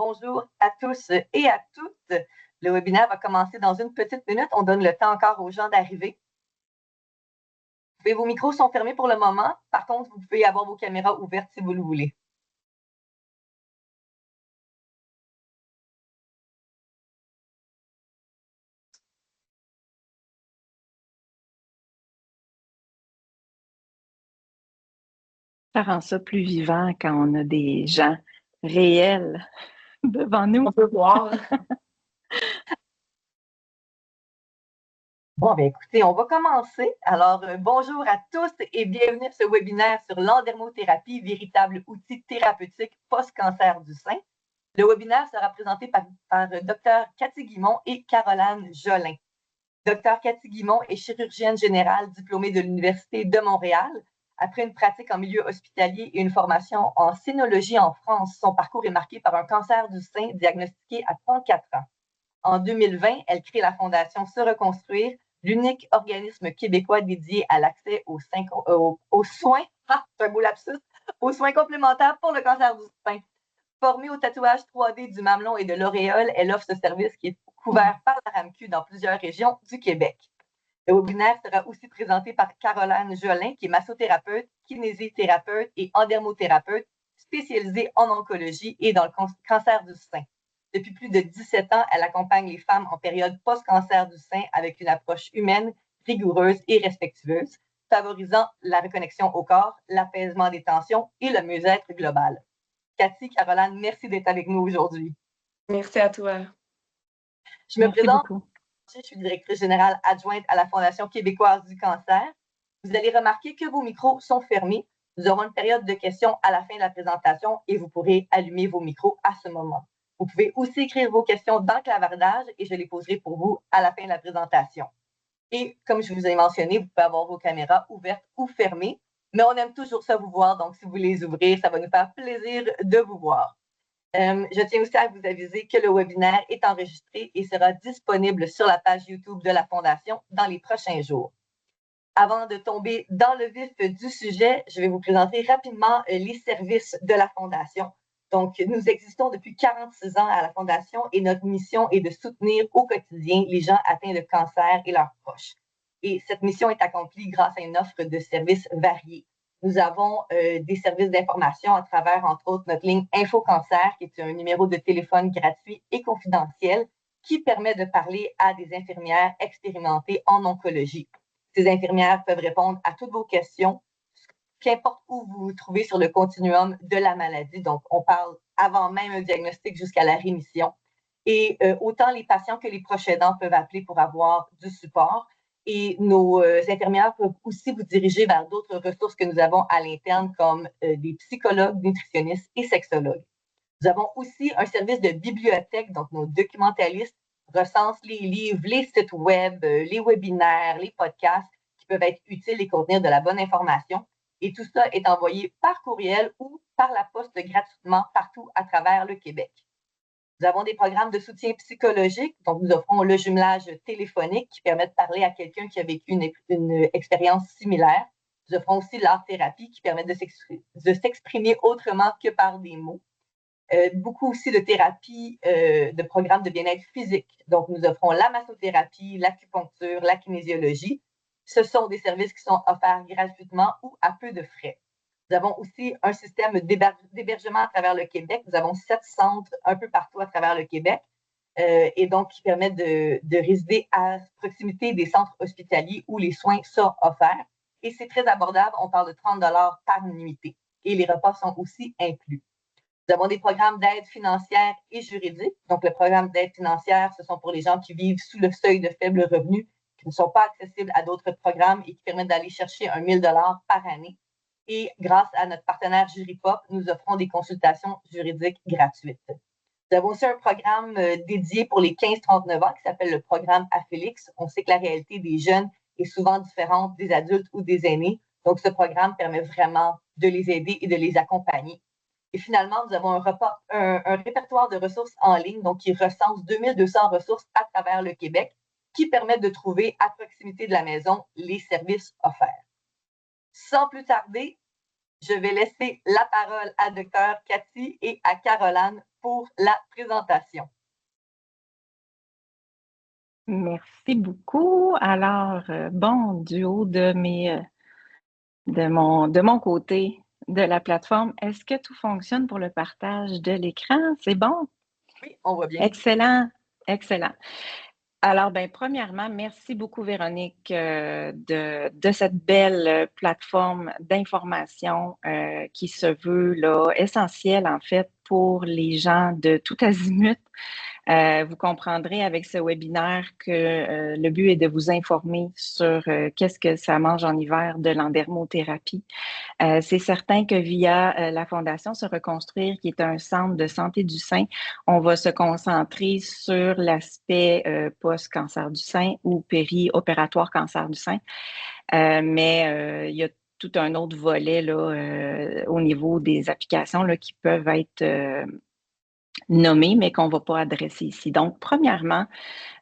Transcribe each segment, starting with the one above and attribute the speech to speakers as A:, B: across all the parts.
A: Bonjour à tous et à toutes. Le webinaire va commencer dans une petite minute. On donne le temps encore aux gens d'arriver. Vos micros sont fermés pour le moment. Par contre, vous pouvez avoir vos caméras ouvertes si vous le voulez.
B: Ça rend ça plus vivant quand on a des gens réels devant nous.
C: On peut voir.
A: Bon, bien écoutez, on va commencer. Alors, bonjour à tous et bienvenue à ce webinaire sur l'endermothérapie, véritable outil thérapeutique post-cancer du sein. Le webinaire sera présenté par Dr. Cathy Guimont et Caroline Jolin. Dr. Cathy Guimont est chirurgienne générale diplômée de l'Université de Montréal. Après une pratique en milieu hospitalier et une formation en cynologie en France, son parcours est marqué par un cancer du sein diagnostiqué à 34 ans. En 2020, elle crée la Fondation Se Reconstruire, l'unique organisme québécois dédié à l'accès aux soins, c'est un beau lapsus, aux soins complémentaires pour le cancer du sein. Formée au tatouage 3D du mamelon et de l'auréole, elle offre ce service qui est couvert par la RAMQ dans plusieurs régions du Québec. Le webinaire sera aussi présenté par Caroline Jolin, qui est massothérapeute, kinésithérapeute et endermothérapeute spécialisée en oncologie et dans le cancer du sein. Depuis plus de 17 ans, elle accompagne les femmes en période post-cancer du sein avec une approche humaine, rigoureuse et respectueuse, favorisant la reconnexion au corps, l'apaisement des tensions et le mieux-être global. Cathy, Caroline, merci d'être avec nous aujourd'hui.
C: Merci à toi.
A: Je me présente. Je suis directrice générale adjointe à la Fondation québécoise du cancer. Vous allez remarquer que vos micros sont fermés. Nous aurons une période de questions à la fin de la présentation et vous pourrez allumer vos micros à ce moment. Vous pouvez aussi écrire vos questions dans le clavardage et je les poserai pour vous à la fin de la présentation. Et comme je vous ai mentionné, vous pouvez avoir vos caméras ouvertes ou fermées, mais on aime toujours ça vous voir, donc si vous les ouvrez, ça va nous faire plaisir de vous voir. Je tiens aussi à vous aviser que le webinaire est enregistré et sera disponible sur la page YouTube de la Fondation dans les prochains jours. Avant de tomber dans le vif du sujet, je vais vous présenter rapidement les services de la Fondation. Donc, nous existons depuis 46 ans à la Fondation et notre mission est de soutenir au quotidien les gens atteints de cancer et leurs proches. Et cette mission est accomplie grâce à une offre de services variés. Nous avons des services d'information à travers, entre autres, notre ligne InfoCancer, qui est un numéro de téléphone gratuit et confidentiel qui permet de parler à des infirmières expérimentées en oncologie. Ces infirmières peuvent répondre à toutes vos questions, qu'importe où vous vous trouvez sur le continuum de la maladie. Donc, on parle avant même un diagnostic jusqu'à la rémission. Et autant les patients que les proches aidants peuvent appeler pour avoir du support. Et nos infirmières peuvent aussi vous diriger vers d'autres ressources que nous avons à l'interne, comme des psychologues, nutritionnistes et sexologues. Nous avons aussi un service de bibliothèque, donc nos documentalistes recensent les livres, les sites web, les webinaires, les podcasts qui peuvent être utiles et contenir de la bonne information. Et tout ça est envoyé par courriel ou par la poste gratuitement partout à travers le Québec. Nous avons des programmes de soutien psychologique, donc nous offrons le jumelage téléphonique qui permet de parler à quelqu'un qui a vécu une expérience similaire. Nous offrons aussi l'art-thérapie qui permet de s'exprimer autrement que par des mots. Beaucoup aussi de thérapies, de programmes de bien-être physique. Donc, nous offrons la massothérapie, l'acupuncture, la kinésiologie. Ce sont des services qui sont offerts gratuitement ou à peu de frais. Nous avons aussi un système d'hébergement à travers le Québec. Nous avons 7 centres un peu partout à travers le Québec et donc qui permettent de résider à proximité des centres hospitaliers où les soins sont offerts. Et c'est très abordable. On parle de 30 $ par nuitée. Et les repas sont aussi inclus. Nous avons des programmes d'aide financière et juridique. Donc, le programme d'aide financière, ce sont pour les gens qui vivent sous le seuil de faible revenu, qui ne sont pas accessibles à d'autres programmes et qui permettent d'aller chercher 1 000 $ par année. Et grâce à notre partenaire Juripop, nous offrons des consultations juridiques gratuites. Nous avons aussi un programme dédié pour les 15-39 ans qui s'appelle le programme Afélix. On sait que la réalité des jeunes est souvent différente des adultes ou des aînés. Donc, ce programme permet vraiment de les aider et de les accompagner. Et finalement, nous avons un répertoire de ressources en ligne, donc qui recense 2200 ressources à travers le Québec, qui permettent de trouver à proximité de la maison les services offerts. Sans plus tarder, Je vais laisser la parole à Dr. Cathy et à Caroline pour la présentation.
B: Merci beaucoup. Alors, bon, du haut de mon côté de la plateforme, est-ce que tout fonctionne pour le partage de l'écran? C'est bon?
A: Oui, on voit bien.
B: Excellent, excellent. Alors, premièrement, merci beaucoup, Véronique, de cette belle plateforme d'information qui se veut là, essentielle, en fait, pour les gens de tout azimut. Vous comprendrez avec ce webinaire que le but est de vous informer sur qu'est-ce que ça mange en hiver de l'endermothérapie. C'est certain que via la Fondation Se Reconstruire, qui est un centre de santé du sein, on va se concentrer sur l'aspect post-cancer du sein ou péri-opératoire cancer du sein. Mais il y a tout un autre volet là, au niveau des applications là, qui peuvent être nommées, mais qu'on ne va pas adresser ici. Donc, premièrement,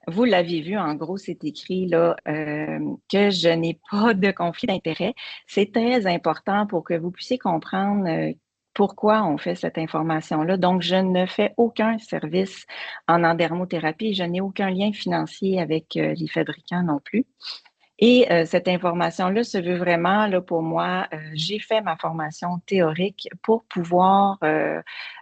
B: vous l'avez vu, en gros, c'est écrit là que je n'ai pas de conflit d'intérêt. C'est très important pour que vous puissiez comprendre pourquoi on fait cette information-là. Donc, je ne fais aucun service en endermothérapie. Je n'ai aucun lien financier avec les fabricants non plus. Et cette information-là se veut vraiment, là, pour moi, j'ai fait ma formation théorique pour pouvoir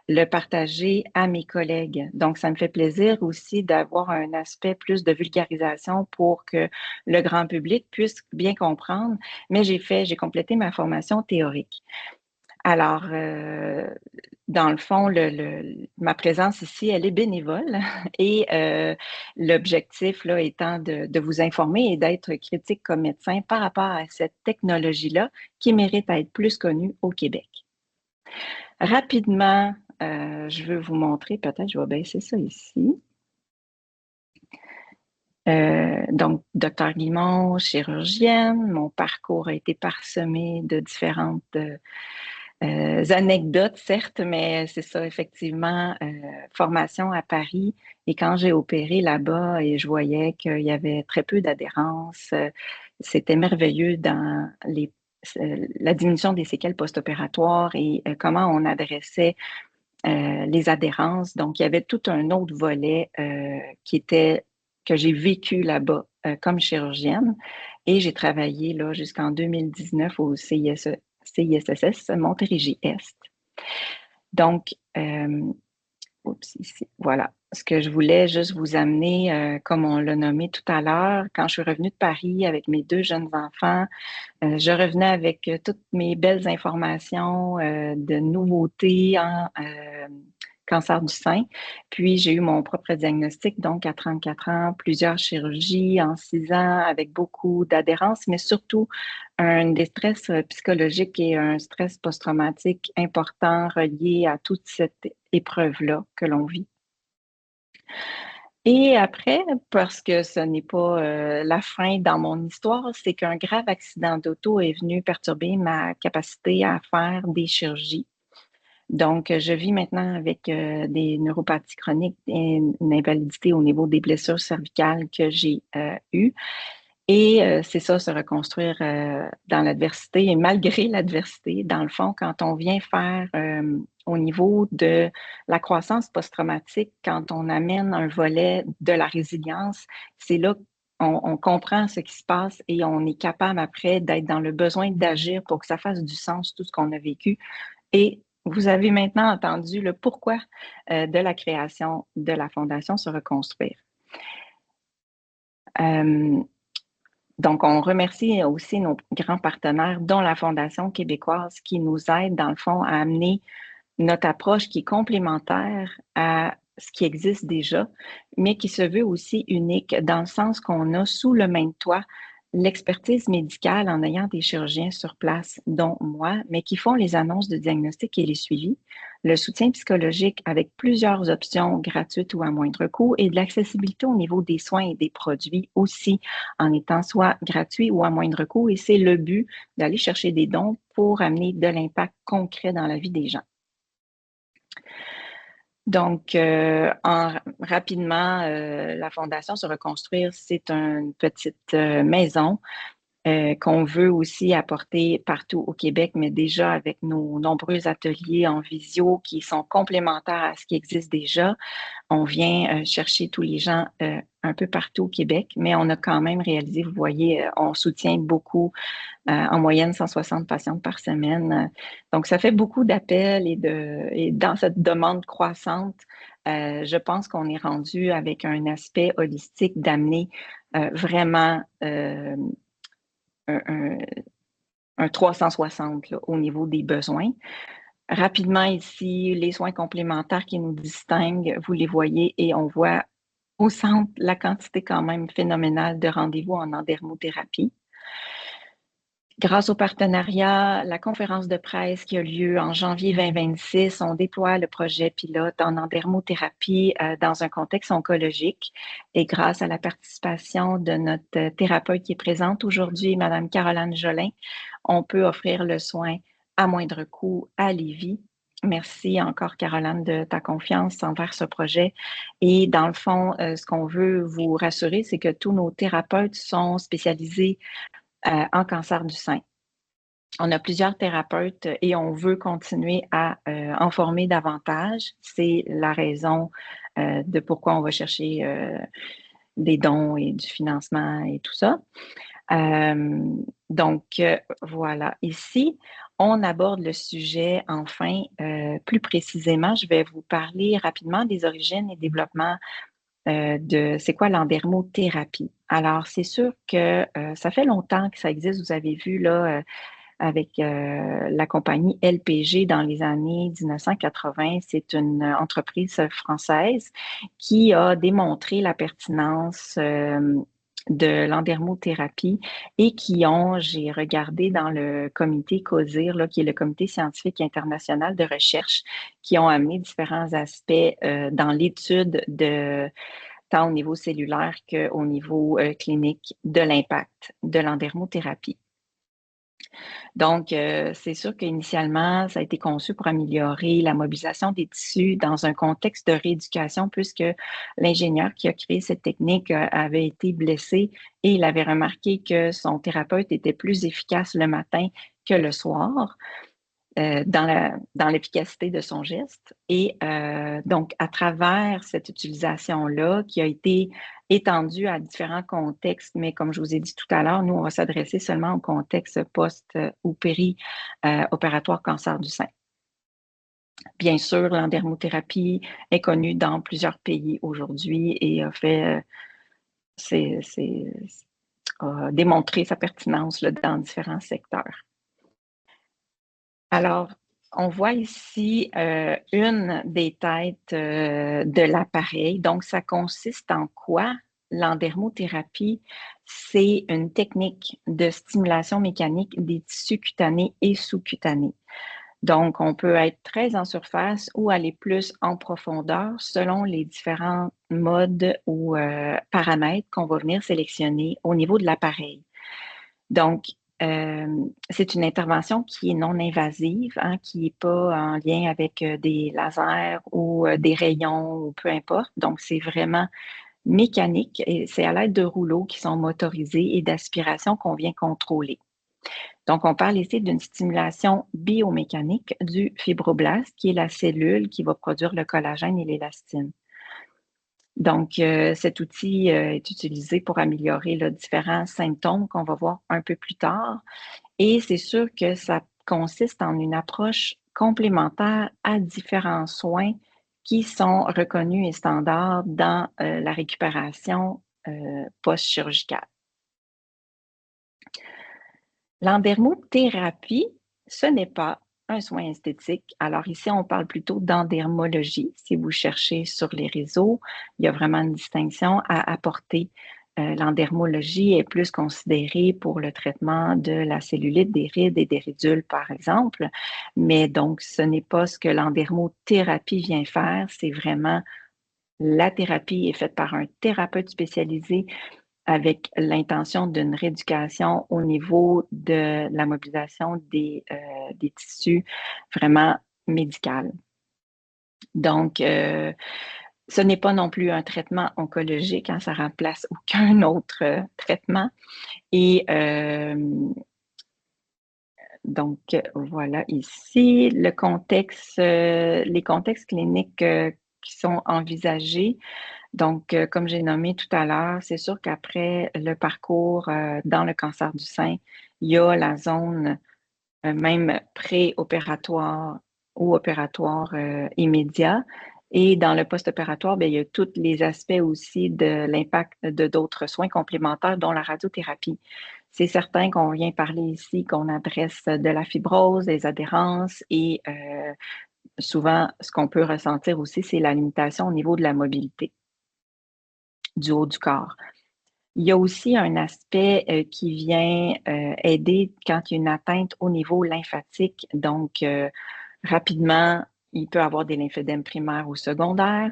B: le partager à mes collègues. Donc, ça me fait plaisir aussi d'avoir un aspect plus de vulgarisation pour que le grand public puisse bien comprendre. Mais j'ai complété ma formation théorique. Alors, dans le fond, ma présence ici, elle est bénévole et l'objectif là, étant de vous informer et d'être critique comme médecin par rapport à cette technologie-là qui mérite à être plus connue au Québec. Rapidement, je veux vous montrer, peut-être je vais baisser ça ici. Donc, Dr. Guimond, chirurgienne, mon parcours a été parsemé de différentes anecdotes, certes, mais c'est ça, effectivement, formation à Paris. Et quand j'ai opéré là-bas et je voyais qu'il y avait très peu d'adhérence, c'était merveilleux dans la diminution des séquelles post-opératoires et comment on adressait les adhérences. Donc, il y avait tout un autre volet que j'ai vécu là-bas comme chirurgienne. Et j'ai travaillé là jusqu'en 2019 au CISSS Montérégie-Est. Donc, ici, voilà. Ce que je voulais juste vous amener, comme on l'a nommé tout à l'heure, quand je suis revenue de Paris avec mes 2 jeunes enfants, je revenais avec toutes mes belles informations de nouveautés en cancer du sein. Puis, j'ai eu mon propre diagnostic, donc à 34 ans, plusieurs chirurgies en 6 ans avec beaucoup d'adhérence, mais surtout un déstress psychologique et un stress post-traumatique important relié à toute cette épreuve-là que l'on vit. Et après, parce que ce n'est pas la fin dans mon histoire, c'est qu'un grave accident d'auto est venu perturber ma capacité à faire des chirurgies. Donc, je vis maintenant avec des neuropathies chroniques et une invalidité au niveau des blessures cervicales que j'ai eues. Et c'est ça, se reconstruire dans l'adversité et malgré l'adversité. Dans le fond, quand on vient faire au niveau de la croissance post-traumatique, quand on amène un volet de la résilience, c'est là qu'on comprend ce qui se passe et on est capable après d'être dans le besoin d'agir pour que ça fasse du sens, tout ce qu'on a vécu. Et vous avez maintenant entendu le pourquoi de la création de la Fondation Se Reconstruire. Donc, on remercie aussi nos grands partenaires, dont la Fondation québécoise, qui nous aide, dans le fond, à amener notre approche qui est complémentaire à ce qui existe déjà, mais qui se veut aussi unique dans le sens qu'on a sous le même toit l'expertise médicale en ayant des chirurgiens sur place, dont moi, mais qui font les annonces de diagnostic et les suivis, le soutien psychologique avec plusieurs options gratuites ou à moindre coût et de l'accessibilité au niveau des soins et des produits aussi en étant soit gratuit ou à moindre coût. Et c'est le but d'aller chercher des dons pour amener de l'impact concret dans la vie des gens. Donc, rapidement, la Fondation Se Reconstruire, c'est une petite maison qu'on veut aussi apporter partout au Québec, mais déjà avec nos nombreux ateliers en visio qui sont complémentaires à ce qui existe déjà. On vient chercher tous les gens un peu partout au Québec, mais on a quand même réalisé, vous voyez, on soutient beaucoup, en moyenne 160 patients par semaine. Donc, ça fait beaucoup d'appels et dans cette demande croissante, je pense qu'on est rendu avec un aspect holistique d'amener vraiment un 360 là, au niveau des besoins. Rapidement ici, les soins complémentaires qui nous distinguent, vous les voyez et on voit au centre la quantité quand même phénoménale de rendez-vous en endermothérapie. Grâce au partenariat, la conférence de presse qui a lieu en janvier 2026, on déploie le projet pilote en endermothérapie dans un contexte oncologique. Et grâce à la participation de notre thérapeute qui est présente aujourd'hui, Madame Caroline Jolin, on peut offrir le soin à moindre coût à Lévis. Merci encore, Caroline, de ta confiance envers ce projet. Et dans le fond, ce qu'on veut vous rassurer, c'est que tous nos thérapeutes sont spécialisés en cancer du sein. On a plusieurs thérapeutes et on veut continuer à en former davantage. C'est la raison de pourquoi on va chercher des dons et du financement et tout ça. Donc, voilà. Ici, on aborde le sujet, enfin, plus précisément. Je vais vous parler rapidement des origines et développements de c'est quoi l'endermothérapie. Alors, c'est sûr que ça fait longtemps que ça existe. Vous avez vu là avec la compagnie LPG dans les années 1980. C'est une entreprise française qui a démontré la pertinence de l'endermothérapie et qui ont, j'ai regardé dans le comité COSIR, là, qui est le comité scientifique international de recherche, qui ont amené différents aspects dans l'étude de tant au niveau cellulaire qu'au niveau clinique de l'impact de l'endermothérapie. Donc, c'est sûr qu'initialement, ça a été conçu pour améliorer la mobilisation des tissus dans un contexte de rééducation, puisque l'ingénieur qui a créé cette technique avait été blessé et il avait remarqué que son thérapeute était plus efficace le matin que le soir. Dans l'efficacité de son geste. Et donc, à travers cette utilisation-là, qui a été étendue à différents contextes, mais comme je vous ai dit tout à l'heure, nous, on va s'adresser seulement au contexte post- ou péri-opératoire cancer du sein. Bien sûr, l'endermothérapie est connue dans plusieurs pays aujourd'hui et a fait, a démontré sa pertinence là, dans différents secteurs. Alors, on voit ici une des têtes de l'appareil. Donc, ça consiste en quoi? L'endermothérapie, c'est une technique de stimulation mécanique des tissus cutanés et sous-cutanés. Donc, on peut être très en surface ou aller plus en profondeur selon les différents modes ou paramètres qu'on va venir sélectionner au niveau de l'appareil. Donc, c'est une intervention qui est non invasive, hein, qui n'est pas en lien avec des lasers ou des rayons ou peu importe. Donc, c'est vraiment mécanique et c'est à l'aide de rouleaux qui sont motorisés et d'aspiration qu'on vient contrôler. Donc, on parle ici d'une stimulation biomécanique du fibroblast, qui est la cellule qui va produire le collagène et l'élastine. Donc, cet outil est utilisé pour améliorer là, différents symptômes qu'on va voir un peu plus tard. Et c'est sûr que ça consiste en une approche complémentaire à différents soins qui sont reconnus et standards dans la récupération post-chirurgicale. L'endermothérapie, ce n'est pas un soin esthétique. Alors ici, on parle plutôt d'endermologie. Si vous cherchez sur les réseaux, il y a vraiment une distinction à apporter. L'endermologie est plus considérée pour le traitement de la cellulite des rides et des ridules, par exemple. Mais donc, ce n'est pas ce que l'endermothérapie vient faire. C'est vraiment la thérapie est faite par un thérapeute spécialisé avec l'intention d'une rééducation au niveau de la mobilisation des tissus vraiment médical. Donc, Ce n'est pas non plus un traitement oncologique, hein, ça remplace aucun autre traitement. Et donc, voilà ici le contexte, les contextes cliniques qui sont envisagés. Donc, comme j'ai nommé tout à l'heure, c'est sûr qu'après le parcours dans le cancer du sein, il y a la zone même préopératoire ou opératoire immédiat. Et dans le post-opératoire, bien, il y a tous les aspects aussi de l'impact de d'autres soins complémentaires, dont la radiothérapie. C'est certain qu'on vient parler ici, qu'on adresse de la fibrose, des adhérences et souvent, ce qu'on peut ressentir aussi, c'est la limitation au niveau de la mobilité du haut du corps. Il y a aussi un aspect qui vient aider quand il y a une atteinte au niveau lymphatique. Donc, rapidement, il peut avoir des lymphédèmes primaires ou secondaires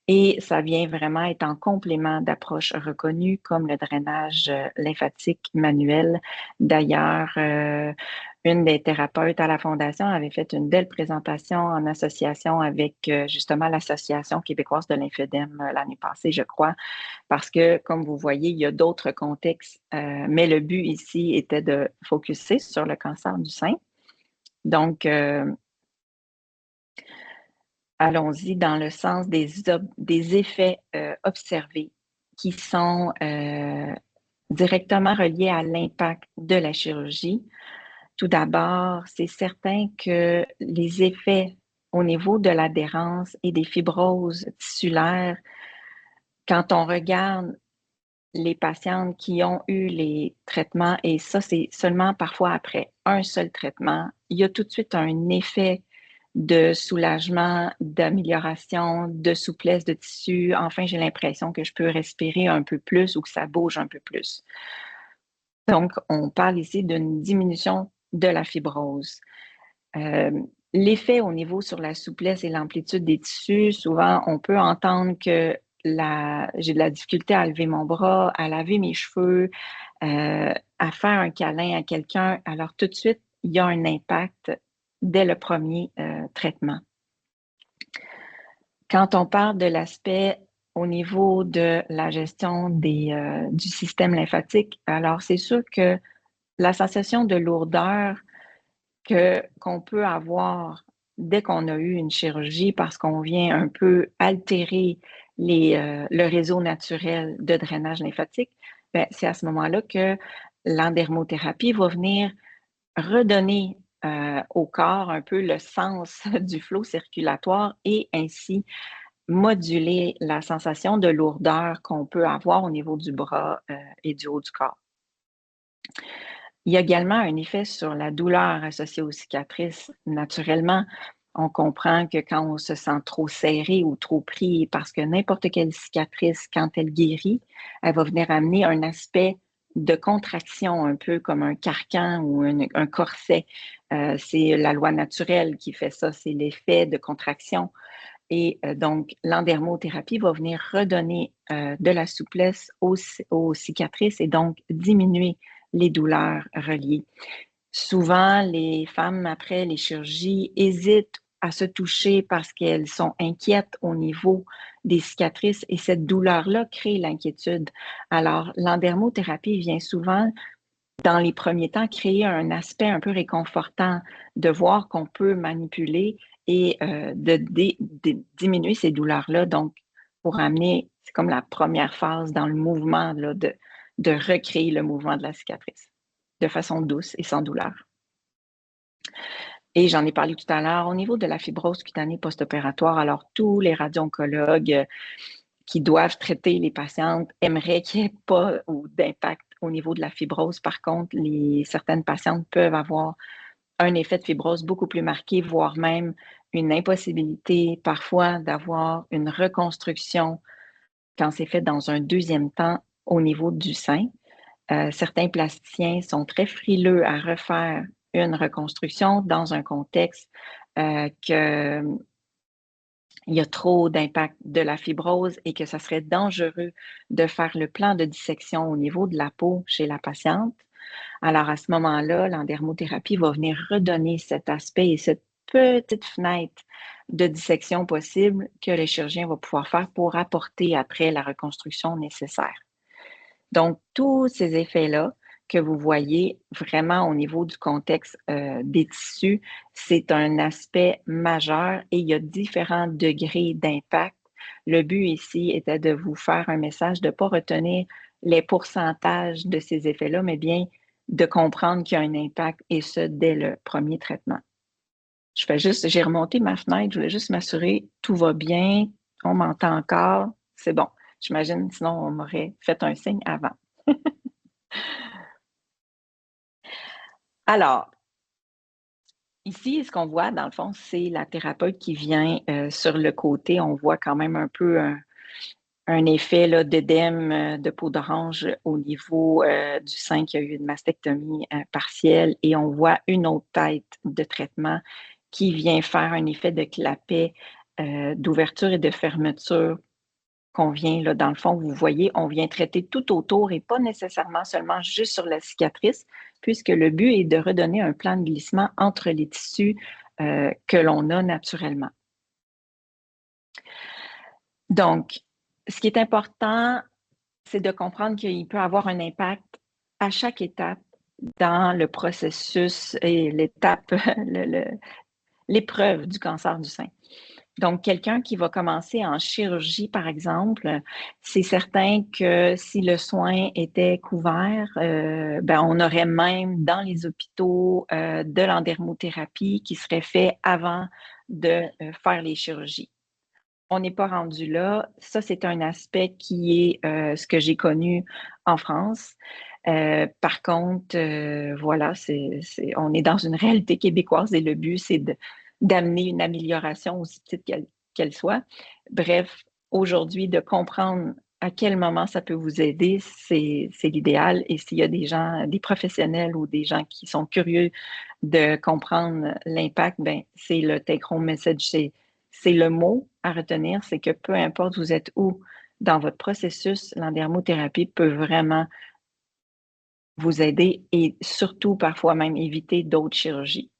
B: et ça vient vraiment être en complément d'approches reconnues comme le drainage lymphatique manuel. D'ailleurs, une des thérapeutes à la Fondation avait fait une belle présentation en association avec justement l'Association québécoise de lymphédème l'année passée, je crois, parce que, comme vous voyez, il y a d'autres contextes, mais le but ici était de focuser sur le cancer du sein. Donc, allons-y dans le sens des effets observés qui sont directement reliés à l'impact de la chirurgie. Tout d'abord, c'est certain que les effets au niveau de l'adhérence et des fibroses tissulaires, quand on regarde les patientes qui ont eu les traitements, et ça, c'est seulement parfois après un seul traitement, il y a tout de suite un effet de soulagement, d'amélioration, de souplesse de tissu. Enfin, j'ai l'impression que je peux respirer un peu plus ou que ça bouge un peu plus. Donc, on parle ici d'une diminution de la fibrose. L'effet au niveau sur la souplesse et l'amplitude des tissus, souvent, on peut entendre que j'ai de la difficulté à lever mon bras, à laver mes cheveux, à faire un câlin à quelqu'un. Alors, tout de suite, il y a un impact dès le premier traitement. Quand on parle de l'aspect au niveau de la gestion du système lymphatique, alors c'est sûr que la sensation de lourdeur qu'on peut avoir dès qu'on a eu une chirurgie parce qu'on vient un peu altérer le réseau naturel de drainage lymphatique, ben, c'est à ce moment-là que l'endermothérapie va venir redonner au corps un peu le sens du flot circulatoire et ainsi moduler la sensation de lourdeur qu'on peut avoir au niveau du bras et du haut du corps. Il y a également un effet sur la douleur associée aux cicatrices. Naturellement, on comprend que quand on se sent trop serré ou trop pris, parce que n'importe quelle cicatrice, quand elle guérit, elle va venir amener un aspect de contraction, un peu comme un carcan ou un corset. C'est la loi naturelle qui fait ça, c'est l'effet de contraction. Et donc, l'endermothérapie va venir redonner de la souplesse aux cicatrices et donc diminuer les douleurs reliées. Souvent, les femmes, après les chirurgies, hésitent à se toucher parce qu'elles sont inquiètes au niveau des cicatrices et cette douleur-là crée l'inquiétude. Alors, l'endermothérapie vient souvent, dans les premiers temps, créer un aspect un peu réconfortant de voir qu'on peut manipuler et de diminuer ces douleurs-là. Donc, pour amener, c'est comme la première phase dans le mouvement là, de recréer le mouvement de la cicatrice de façon douce et sans douleur. Et j'en ai parlé tout à l'heure, au niveau de la fibrose cutanée post-opératoire, alors tous les radio-oncologues qui doivent traiter les patientes aimeraient qu'il n'y ait pas d'impact au niveau de la fibrose. Par contre, certaines patientes peuvent avoir un effet de fibrose beaucoup plus marqué, voire même une impossibilité parfois d'avoir une reconstruction quand c'est fait dans un deuxième temps au niveau du sein. Certains plasticiens sont très frileux à refaire une reconstruction dans un contexte qu'il y a trop d'impact de la fibrose et que ça serait dangereux de faire le plan de dissection au niveau de la peau chez la patiente. Alors, à ce moment-là, l'endermothérapie va venir redonner cet aspect et cette petite fenêtre de dissection possible que le chirurgien va pouvoir faire pour apporter après la reconstruction nécessaire. Donc, tous ces effets-là que vous voyez vraiment au niveau du contexte des tissus, c'est un aspect majeur et il y a différents degrés d'impact. Le but ici était de vous faire un message, de ne pas retenir les pourcentages de ces effets-là, mais bien de comprendre qu'il y a un impact et ce, dès le premier traitement. J'ai remonté ma fenêtre, je voulais juste m'assurer, tout va bien, on m'entend encore, c'est bon. J'imagine, sinon on m'aurait fait un signe avant. Alors, ici, ce qu'on voit, dans le fond, c'est la thérapeute qui vient sur le côté. On voit quand même un peu un effet d'œdème de peau d'orange au niveau du sein qui a eu une mastectomie partielle. Et on voit une autre tête de traitement qui vient faire un effet de clapet, d'ouverture et de fermeture qu'on vient, là, dans le fond, vous voyez, on vient traiter tout autour et pas nécessairement seulement juste sur la cicatrice, puisque le but est de redonner un plan de glissement entre les tissus que l'on a naturellement. Donc, ce qui est important, c'est de comprendre qu'il peut avoir un impact à chaque étape dans le processus et l'étape, l'épreuve du cancer du sein. Donc, quelqu'un qui va commencer en chirurgie, par exemple, c'est certain que si le soin était couvert, on aurait même dans les hôpitaux de l'endermothérapie qui serait fait avant de faire les chirurgies. On n'est pas rendu là. Ça, c'est un aspect qui est ce que j'ai connu en France. Par contre, voilà, on est dans une réalité québécoise et le but, c'est d'amener une amélioration aussi petite qu'elle soit. Bref, aujourd'hui, de comprendre à quel moment ça peut vous aider, c'est l'idéal. Et s'il y a des gens, des professionnels ou des gens qui sont curieux de comprendre l'impact, c'est le take-home message, c'est le mot à retenir, c'est que peu importe vous êtes où dans votre processus, l'endermothérapie peut vraiment vous aider et surtout parfois même éviter d'autres chirurgies.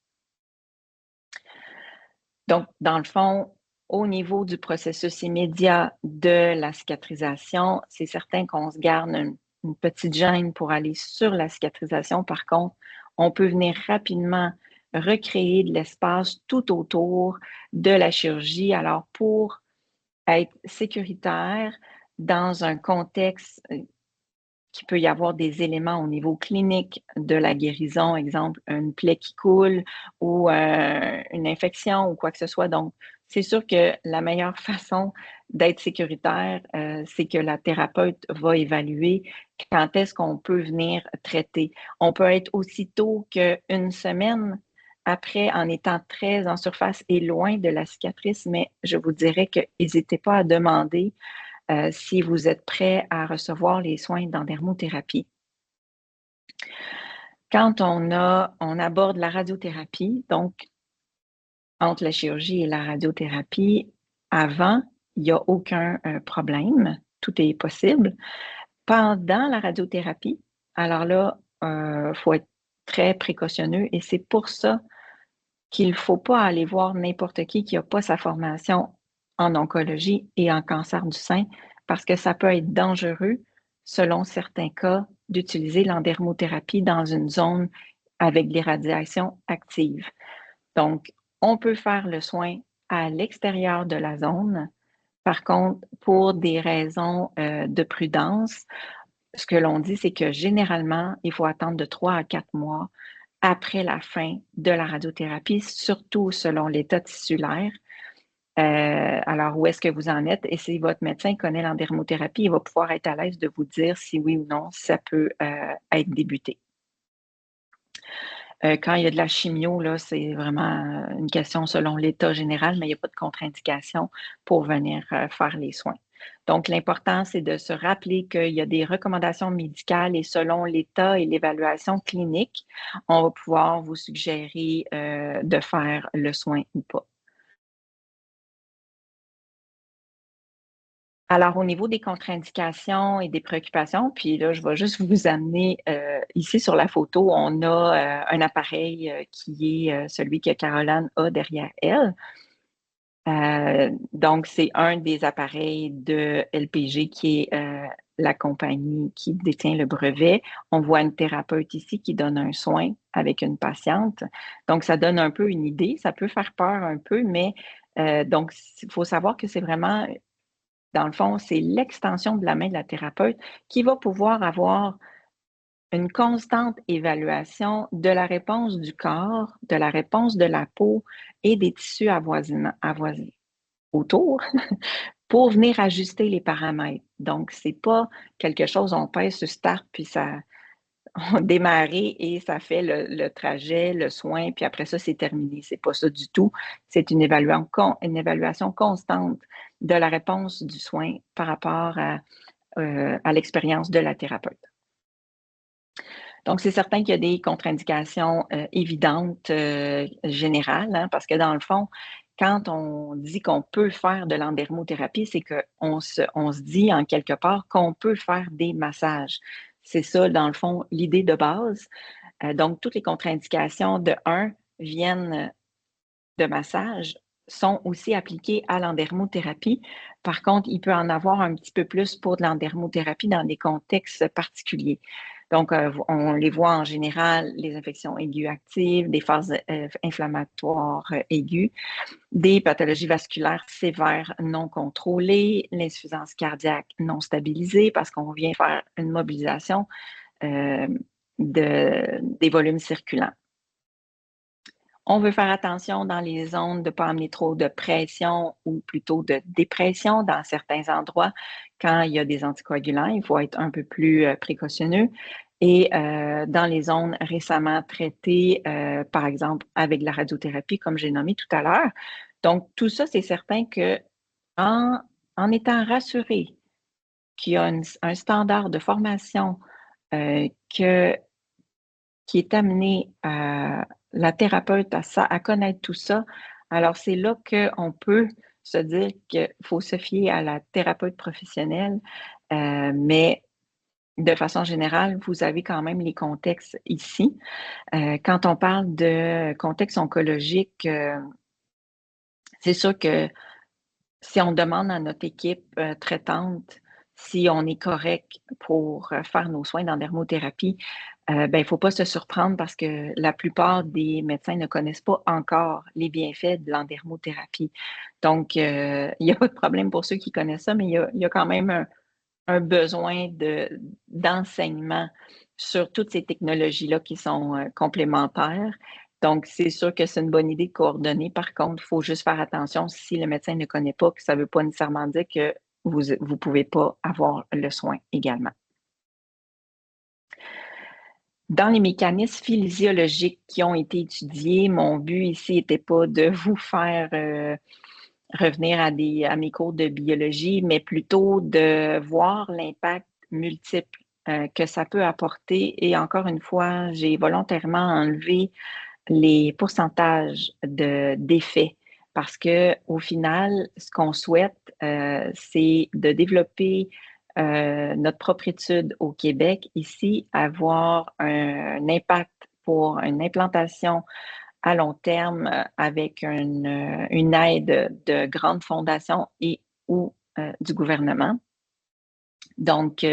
B: Donc, dans le fond, au niveau du processus immédiat de la cicatrisation, c'est certain qu'on se garde une petite gêne pour aller sur la cicatrisation. Par contre, on peut venir rapidement recréer de l'espace tout autour de la chirurgie. Alors, pour être sécuritaire dans un contexte qu'il peut y avoir des éléments au niveau clinique de la guérison, exemple une plaie qui coule ou une infection ou quoi que ce soit. Donc, c'est sûr que la meilleure façon d'être sécuritaire, c'est que la thérapeute va évaluer quand est-ce qu'on peut venir traiter. On peut être aussitôt qu'une semaine après en étant très en surface et loin de la cicatrice, mais je vous dirais que n'hésitez pas à demander si vous êtes prêt à recevoir les soins d'endermothérapie. Quand on aborde la radiothérapie, donc entre la chirurgie et la radiothérapie, avant, il n'y a aucun problème, tout est possible. Pendant la radiothérapie, alors là, faut être très précautionneux et c'est pour ça qu'il ne faut pas aller voir n'importe qui n'a pas sa formation en oncologie et en cancer du sein parce que ça peut être dangereux, selon certains cas, d'utiliser l'endermothérapie dans une zone avec des radiations actives. Donc, on peut faire le soin à l'extérieur de la zone. Par contre, pour des raisons de prudence, ce que l'on dit, c'est que généralement, il faut attendre de 3 à 4 mois après la fin de la radiothérapie, surtout selon l'état tissulaire. Alors, où est-ce que vous en êtes? Et si votre médecin connaît l'endermothérapie, il va pouvoir être à l'aise de vous dire si oui ou non ça peut être débuté. Quand il y a de la chimio, là, c'est vraiment une question selon l'état général, mais il n'y a pas de contre-indication pour venir faire les soins. Donc, l'important, c'est de se rappeler qu'il y a des recommandations médicales et selon l'état et l'évaluation clinique, on va pouvoir vous suggérer de faire le soin ou pas. Alors, au niveau des contre-indications et des préoccupations, puis là, je vais juste vous amener ici sur la photo, on a un appareil qui est celui que Caroline a derrière elle. Donc, c'est un des appareils de LPG qui est la compagnie qui détient le brevet. On voit une thérapeute ici qui donne un soin avec une patiente. Donc, ça donne un peu une idée. Ça peut faire peur un peu, mais donc, il faut savoir que c'est vraiment, dans le fond, c'est l'extension de la main de la thérapeute qui va pouvoir avoir une constante évaluation de la réponse du corps, de la réponse de la peau et des tissus avoisinants autour pour venir ajuster les paramètres. Donc, c'est pas quelque chose, on pèse sur start, puis ça, on démarre et ça fait le trajet, le soin, puis après ça, c'est terminé. C'est pas ça du tout. C'est une évaluation constante de la réponse du soin par rapport à l'expérience de la thérapeute. Donc, c'est certain qu'il y a des contre-indications évidentes, générales, hein, parce que dans le fond, quand on dit qu'on peut faire de l'endermothérapie, c'est qu'on se dit en quelque part qu'on peut faire des massages. C'est ça, dans le fond, l'idée de base. Donc, toutes les contre-indications de 1 viennent de massage sont aussi appliquées à l'endermothérapie. Par contre, il peut en avoir un petit peu plus pour de l'endermothérapie dans des contextes particuliers. Donc, on les voit en général, les infections aiguës actives, des phases inflammatoires aiguës, des pathologies vasculaires sévères non contrôlées, l'insuffisance cardiaque non stabilisée parce qu'on vient faire une mobilisation des volumes circulants. On veut faire attention dans les zones de ne pas amener trop de pression ou plutôt de dépression dans certains endroits. Quand il y a des anticoagulants, il faut être un peu plus précautionneux. Et dans les zones récemment traitées, par exemple avec la radiothérapie, comme j'ai nommé tout à l'heure. Donc, tout ça, c'est certain que en étant rassuré qu'il y a un standard de formation qui est amené à la thérapeute à connaître tout ça, alors c'est là qu'on peut se dire qu'il faut se fier à la thérapeute professionnelle, mais de façon générale, vous avez quand même les contextes ici. Quand on parle de contexte oncologique, c'est sûr que si on demande à notre équipe traitante si on est correct pour faire nos soins d'endermothérapie, ben, il ne faut pas se surprendre parce que la plupart des médecins ne connaissent pas encore les bienfaits de l'endermothérapie. Donc, il n'y a pas de problème pour ceux qui connaissent ça, mais il y a quand même un besoin d'enseignement sur toutes ces technologies-là qui sont complémentaires. Donc, c'est sûr que c'est une bonne idée de coordonner. Par contre, il faut juste faire attention si le médecin ne connaît pas, que ça ne veut pas nécessairement dire que vous ne pouvez pas avoir le soin également. Dans les mécanismes physiologiques qui ont été étudiés, mon but ici n'était pas de vous faire revenir à mes cours de biologie, mais plutôt de voir l'impact multiple que ça peut apporter. Et encore une fois, j'ai volontairement enlevé les pourcentages d'effets parce que au final, ce qu'on souhaite, c'est de développer notre propre étude au Québec, ici, avoir un impact pour une implantation à long terme avec une aide de grandes fondations et ou du gouvernement. Donc,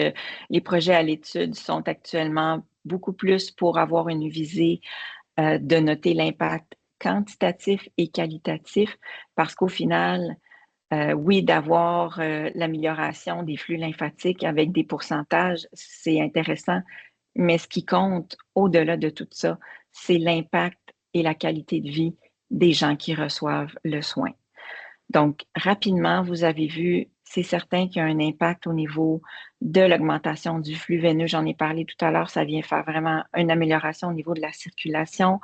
B: les projets à l'étude sont actuellement beaucoup plus pour avoir une visée de noter l'impact quantitatif et qualitatif parce qu'au final, oui, d'avoir l'amélioration des flux lymphatiques avec des pourcentages, c'est intéressant, mais ce qui compte au-delà de tout ça, c'est l'impact et la qualité de vie des gens qui reçoivent le soin. Donc, rapidement, vous avez vu, c'est certain qu'il y a un impact au niveau de l'augmentation du flux veineux. J'en ai parlé tout à l'heure, ça vient faire vraiment une amélioration au niveau de la circulation,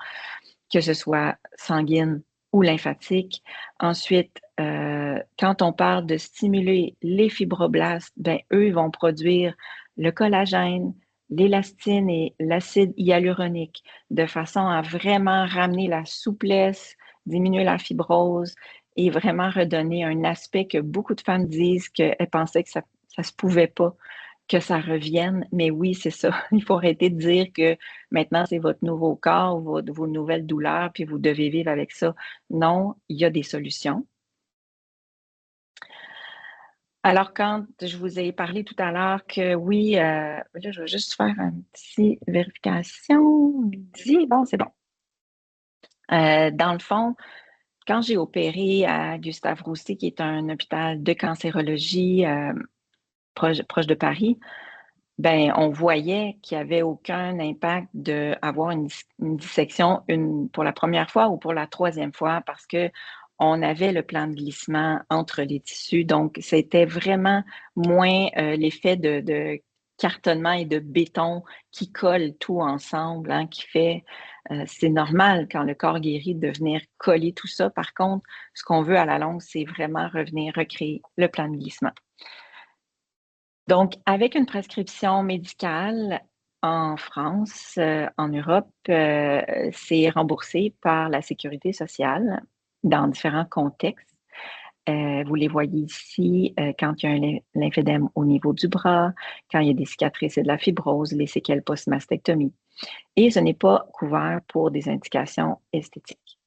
B: que ce soit sanguine ou lymphatique. Ensuite, quand on parle de stimuler les fibroblastes, ben, eux, ils vont produire le collagène, l'élastine et l'acide hyaluronique de façon à vraiment ramener la souplesse, diminuer la fibrose et vraiment redonner un aspect que beaucoup de femmes disent qu'elles pensaient que ça se pouvait pas que ça revienne. Mais oui, c'est ça. Il faut arrêter de dire que maintenant, c'est votre nouveau corps, vos nouvelles douleurs, puis vous devez vivre avec ça. Non, il y a des solutions. Alors, quand je vous ai parlé tout à l'heure que oui, là, je vais juste faire une petite vérification. Bon, c'est bon. Dans le fond, quand j'ai opéré à Gustave Roussy, qui est un hôpital de cancérologie proche de Paris, ben, on voyait qu'il n'y avait aucun impact d'avoir une dissection pour la première fois ou pour la troisième fois parce que on avait le plan de glissement entre les tissus. Donc, c'était vraiment moins l'effet de cartonnement et de béton qui colle tout ensemble, hein, qui fait, c'est normal quand le corps guérit de venir coller tout ça. Par contre, ce qu'on veut à la longue, c'est vraiment revenir recréer le plan de glissement. Donc, avec une prescription médicale en France, en Europe, c'est remboursé par la Sécurité sociale dans différents contextes. Vous les voyez ici quand il y a un lymphédème au niveau du bras, quand il y a des cicatrices et de la fibrose, les séquelles post-mastectomie. Et ce n'est pas couvert pour des indications esthétiques.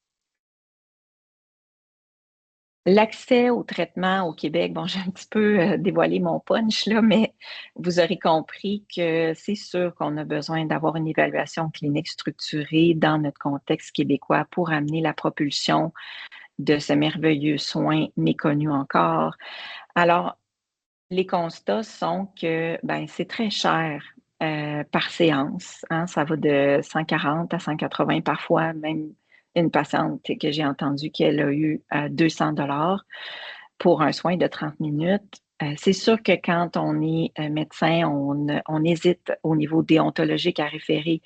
B: L'accès au traitement au Québec, bon, j'ai un petit peu dévoilé mon punch là, mais vous aurez compris que c'est sûr qu'on a besoin d'avoir une évaluation clinique structurée dans notre contexte québécois pour amener la propulsion de ce merveilleux soin méconnu encore. Alors, les constats sont que ben, c'est très cher par séance, hein, ça va de 140 à 180 parfois, même une patiente que j'ai entendue qu'elle a eu 200 $ pour un soin de 30 minutes. C'est sûr que quand on est médecin, on hésite au niveau déontologique à référer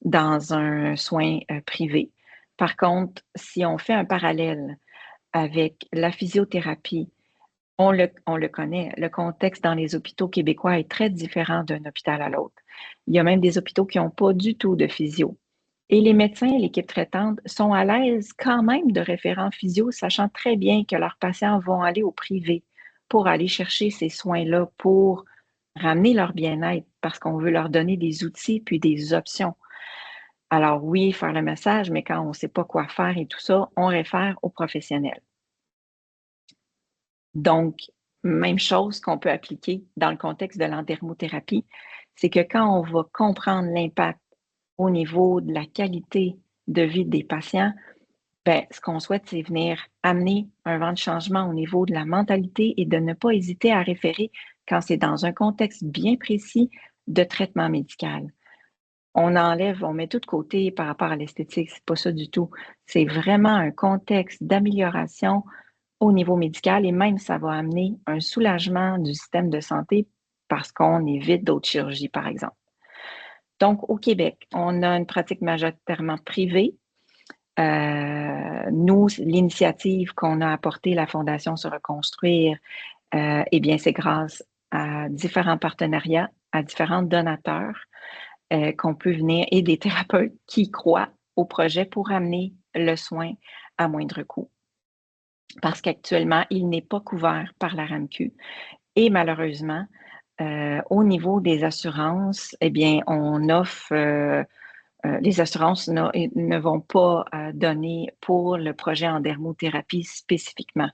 B: dans un soin privé. Par contre, si on fait un parallèle avec la physiothérapie, on le connaît, le contexte dans les hôpitaux québécois est très différent d'un hôpital à l'autre. Il y a même des hôpitaux qui n'ont pas du tout de physio. Et les médecins et l'équipe traitante sont à l'aise quand même de référents physio, sachant très bien que leurs patients vont aller au privé pour aller chercher ces soins-là, pour ramener leur bien-être, parce qu'on veut leur donner des outils puis des options. Alors oui, faire le massage, mais quand on ne sait pas quoi faire et tout ça, on réfère aux professionnels. Donc, même chose qu'on peut appliquer dans le contexte de l'endermothérapie, c'est que quand on va comprendre l'impact au niveau de la qualité de vie des patients, ben, ce qu'on souhaite, c'est venir amener un vent de changement au niveau de la mentalité et de ne pas hésiter à référer quand c'est dans un contexte bien précis de traitement médical. On enlève, on met tout de côté par rapport à l'esthétique, c'est pas ça du tout. C'est vraiment un contexte d'amélioration au niveau médical et même ça va amener un soulagement du système de santé parce qu'on évite d'autres chirurgies, par exemple. Donc, au Québec, on a une pratique majoritairement privée. Nous, l'initiative qu'on a apportée, la Fondation Se Reconstruire, eh bien, c'est grâce à différents partenariats, à différents donateurs qu'on peut venir et des thérapeutes qui croient au projet pour amener le soin à moindre coût. Parce qu'actuellement, il n'est pas couvert par la RAMQ. Et malheureusement, au niveau des assurances, eh bien, on offre, les assurances ne vont pas donner pour le projet en dermothérapie spécifiquement.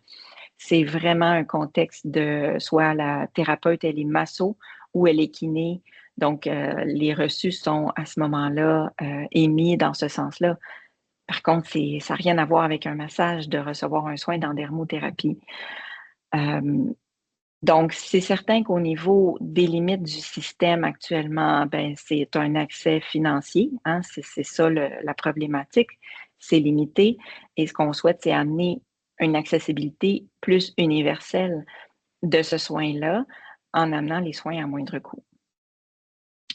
B: C'est vraiment un contexte de soit la thérapeute, elle est masso ou elle est kiné. Donc, les reçus sont à ce moment-là émis dans ce sens-là. Par contre, ça n'a rien à voir avec un massage de recevoir un soin dermothérapie. Donc, c'est certain qu'au niveau des limites du système actuellement, ben, c'est un accès financier, hein, c'est ça la problématique, c'est limité. Et ce qu'on souhaite, c'est amener une accessibilité plus universelle de ce soin-là en amenant les soins à moindre coût.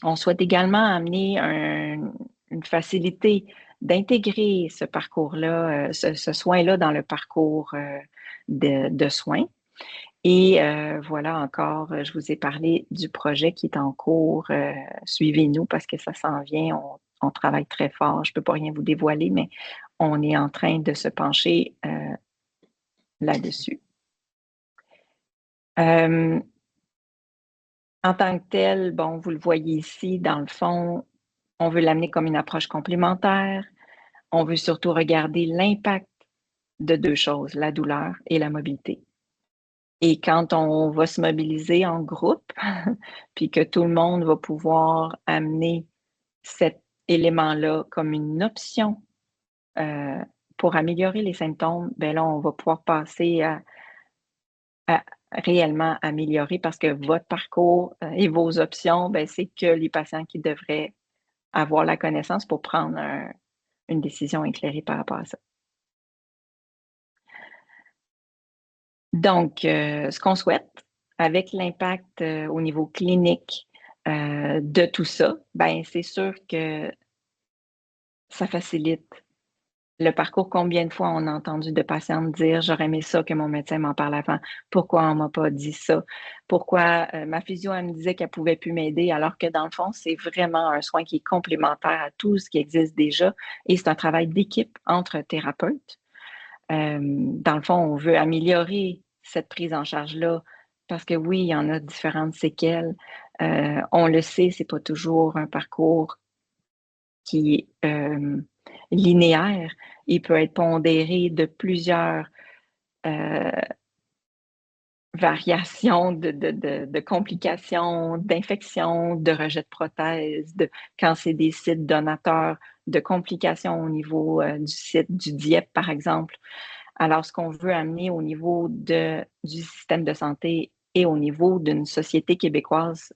B: On souhaite également amener une facilité d'intégrer ce parcours-là, ce soin-là dans le parcours de soins. Et voilà encore, je vous ai parlé du projet qui est en cours. Suivez-nous parce que ça s'en vient. On travaille très fort. Je ne peux pas rien vous dévoiler, mais on est en train de se pencher là-dessus. En tant que tel, bon, vous le voyez ici, dans le fond, on veut l'amener comme une approche complémentaire. On veut surtout regarder l'impact de 2 choses, la douleur et la mobilité. Et quand on va se mobiliser en groupe, puis que tout le monde va pouvoir amener cet élément-là comme une option pour améliorer les symptômes, ben là, on va pouvoir passer à réellement améliorer parce que votre parcours et vos options, ben, c'est que les patients qui devraient avoir la connaissance pour prendre une décision éclairée par rapport à ça. Donc, ce qu'on souhaite avec l'impact au niveau clinique de tout ça, ben, c'est sûr que ça facilite le parcours. Combien de fois on a entendu de patientes dire: «J'aurais aimé ça que mon médecin m'en parle avant. Pourquoi on m'a pas dit ça? Pourquoi ma physio, elle me disait qu'elle pouvait plus m'aider?» alors que dans le fond, c'est vraiment un soin qui est complémentaire à tout ce qui existe déjà et c'est un travail d'équipe entre thérapeutes. Dans le fond, on veut améliorer cette prise en charge-là parce que oui, il y en a différentes séquelles. On le sait, c'est pas toujours un parcours qui est linéaire. Il peut être pondéré de plusieurs variations de complications, d'infections, de rejet de prothèses, quand c'est des sites donateurs, de complications au niveau du site du DIEP, par exemple. Alors, ce qu'on veut amener au niveau du système de santé et au niveau d'une société québécoise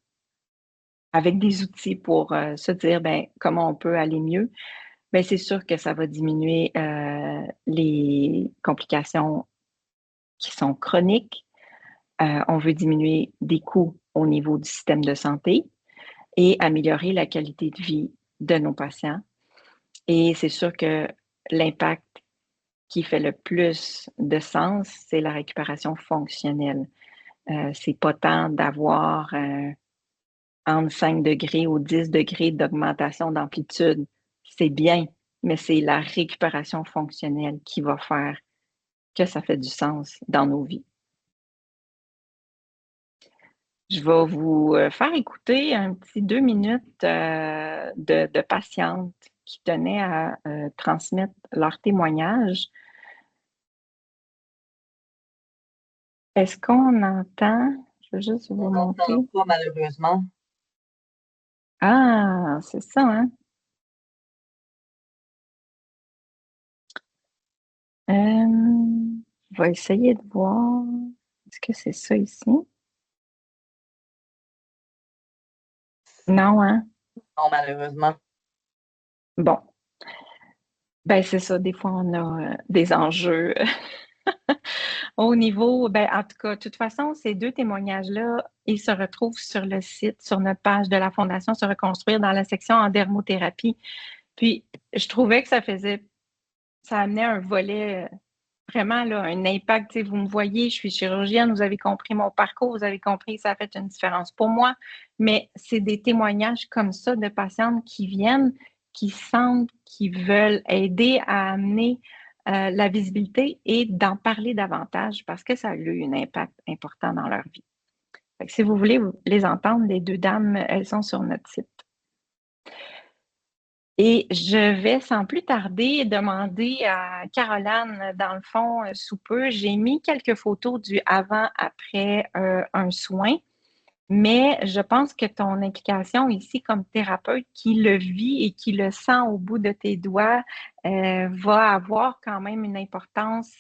B: avec des outils pour se dire, ben, comment on peut aller mieux, ben, c'est sûr que ça va diminuer les complications qui sont chroniques. On veut diminuer des coûts au niveau du système de santé et améliorer la qualité de vie de nos patients. Et c'est sûr que l'impact qui fait le plus de sens, c'est la récupération fonctionnelle. C'est pas tant d'avoir entre 5 degrés ou 10 degrés d'augmentation d'amplitude. C'est bien, mais c'est la récupération fonctionnelle qui va faire que ça fait du sens dans nos vies. Je vais vous faire écouter un petit 2 minutes de patientes qui tenaient à transmettre leur témoignage. Est-ce qu'on entend? Je vais juste vous
A: On
B: monter.
A: n'entend pas, malheureusement.
B: Ah, c'est ça, hein? Je vais essayer de voir. Est-ce que c'est ça ici? Non, hein?
A: Non, malheureusement.
B: Bon. Ben, c'est ça. Des fois, on a des enjeux au niveau, ben, en tout cas, de toute façon, ces 2 témoignages-là, ils se retrouvent sur le site, sur notre page de la Fondation Se reconstruire dans la section en dermothérapie. Puis, je trouvais que ça amenait un volet vraiment là, un impact. Tu sais, vous me voyez, je suis chirurgienne, vous avez compris mon parcours, vous avez compris que ça a fait une différence pour moi. Mais c'est des témoignages comme ça de patientes qui viennent, qui sentent, qui veulent aider à amener la visibilité et d'en parler davantage parce que ça a eu un impact important dans leur vie. Fait que si vous voulez les entendre, les 2 dames, elles sont sur notre site. Et je vais sans plus tarder demander à Caroline, dans le fond, sous peu, j'ai mis quelques photos du avant-après un soin, mais je pense que ton implication ici comme thérapeute qui le vit et qui le sent au bout de tes doigts va avoir quand même une importance.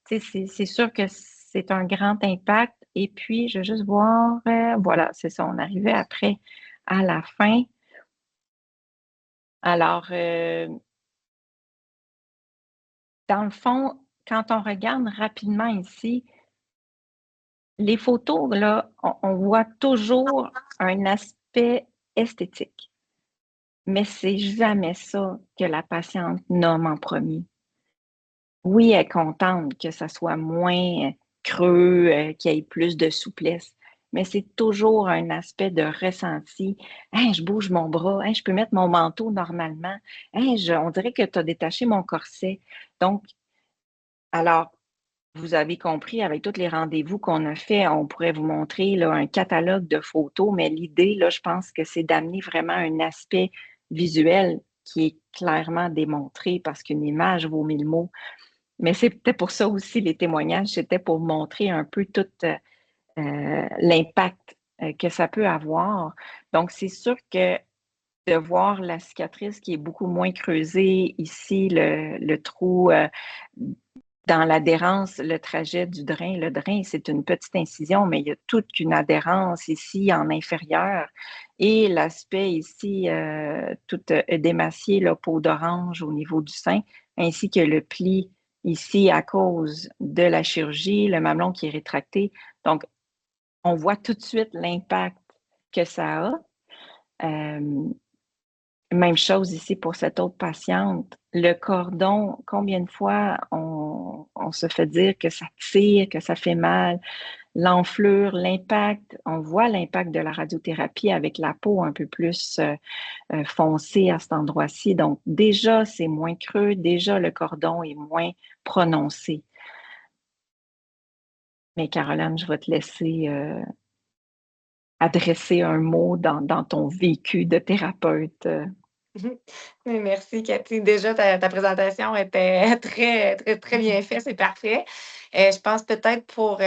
B: C'est sûr que c'est un grand impact. Et puis, je vais juste voir, voilà, c'est ça, on arrivait après à la fin. Alors, dans le fond, quand on regarde rapidement ici, les photos, là, on voit toujours un aspect esthétique, mais c'est jamais ça que la patiente nomme en premier. Oui, elle est contente que ça soit moins creux, qu'il y ait plus de souplesse, mais c'est toujours un aspect de ressenti. «Hey, je bouge mon bras. Hey, je peux mettre mon manteau normalement. Hey, on dirait que tu as détaché mon corset». Donc, alors vous avez compris, avec tous les rendez-vous qu'on a fait, on pourrait vous montrer là, un catalogue de photos, mais l'idée, là, je pense que c'est d'amener vraiment un aspect visuel qui est clairement démontré parce qu'une image vaut 1000 mots. Mais c'était pour ça aussi les témoignages, c'était pour montrer un peu tout l'impact que ça peut avoir. Donc, c'est sûr que de voir la cicatrice qui est beaucoup moins creusée ici, le trou dans l'adhérence, le trajet du drain. Le drain, c'est une petite incision, mais il y a toute une adhérence ici en inférieur. Et l'aspect ici, tout édémacié, la peau d'orange au niveau du sein, ainsi que le pli ici à cause de la chirurgie, le mamelon qui est rétracté. Donc, on voit tout de suite l'impact que ça a. Même chose ici pour cette autre patiente. Le cordon, combien de fois on se fait dire que ça tire, que ça fait mal, l'enflure, l'impact, on voit l'impact de la radiothérapie avec la peau un peu plus foncée à cet endroit-ci. Donc déjà, c'est moins creux, déjà le cordon est moins prononcé. Mais Caroline, je vais te laisser adresser un mot dans ton vécu de thérapeute.
C: Merci, Cathy. Déjà, ta présentation était très, très, très bien faite, c'est parfait. Je pense peut-être pour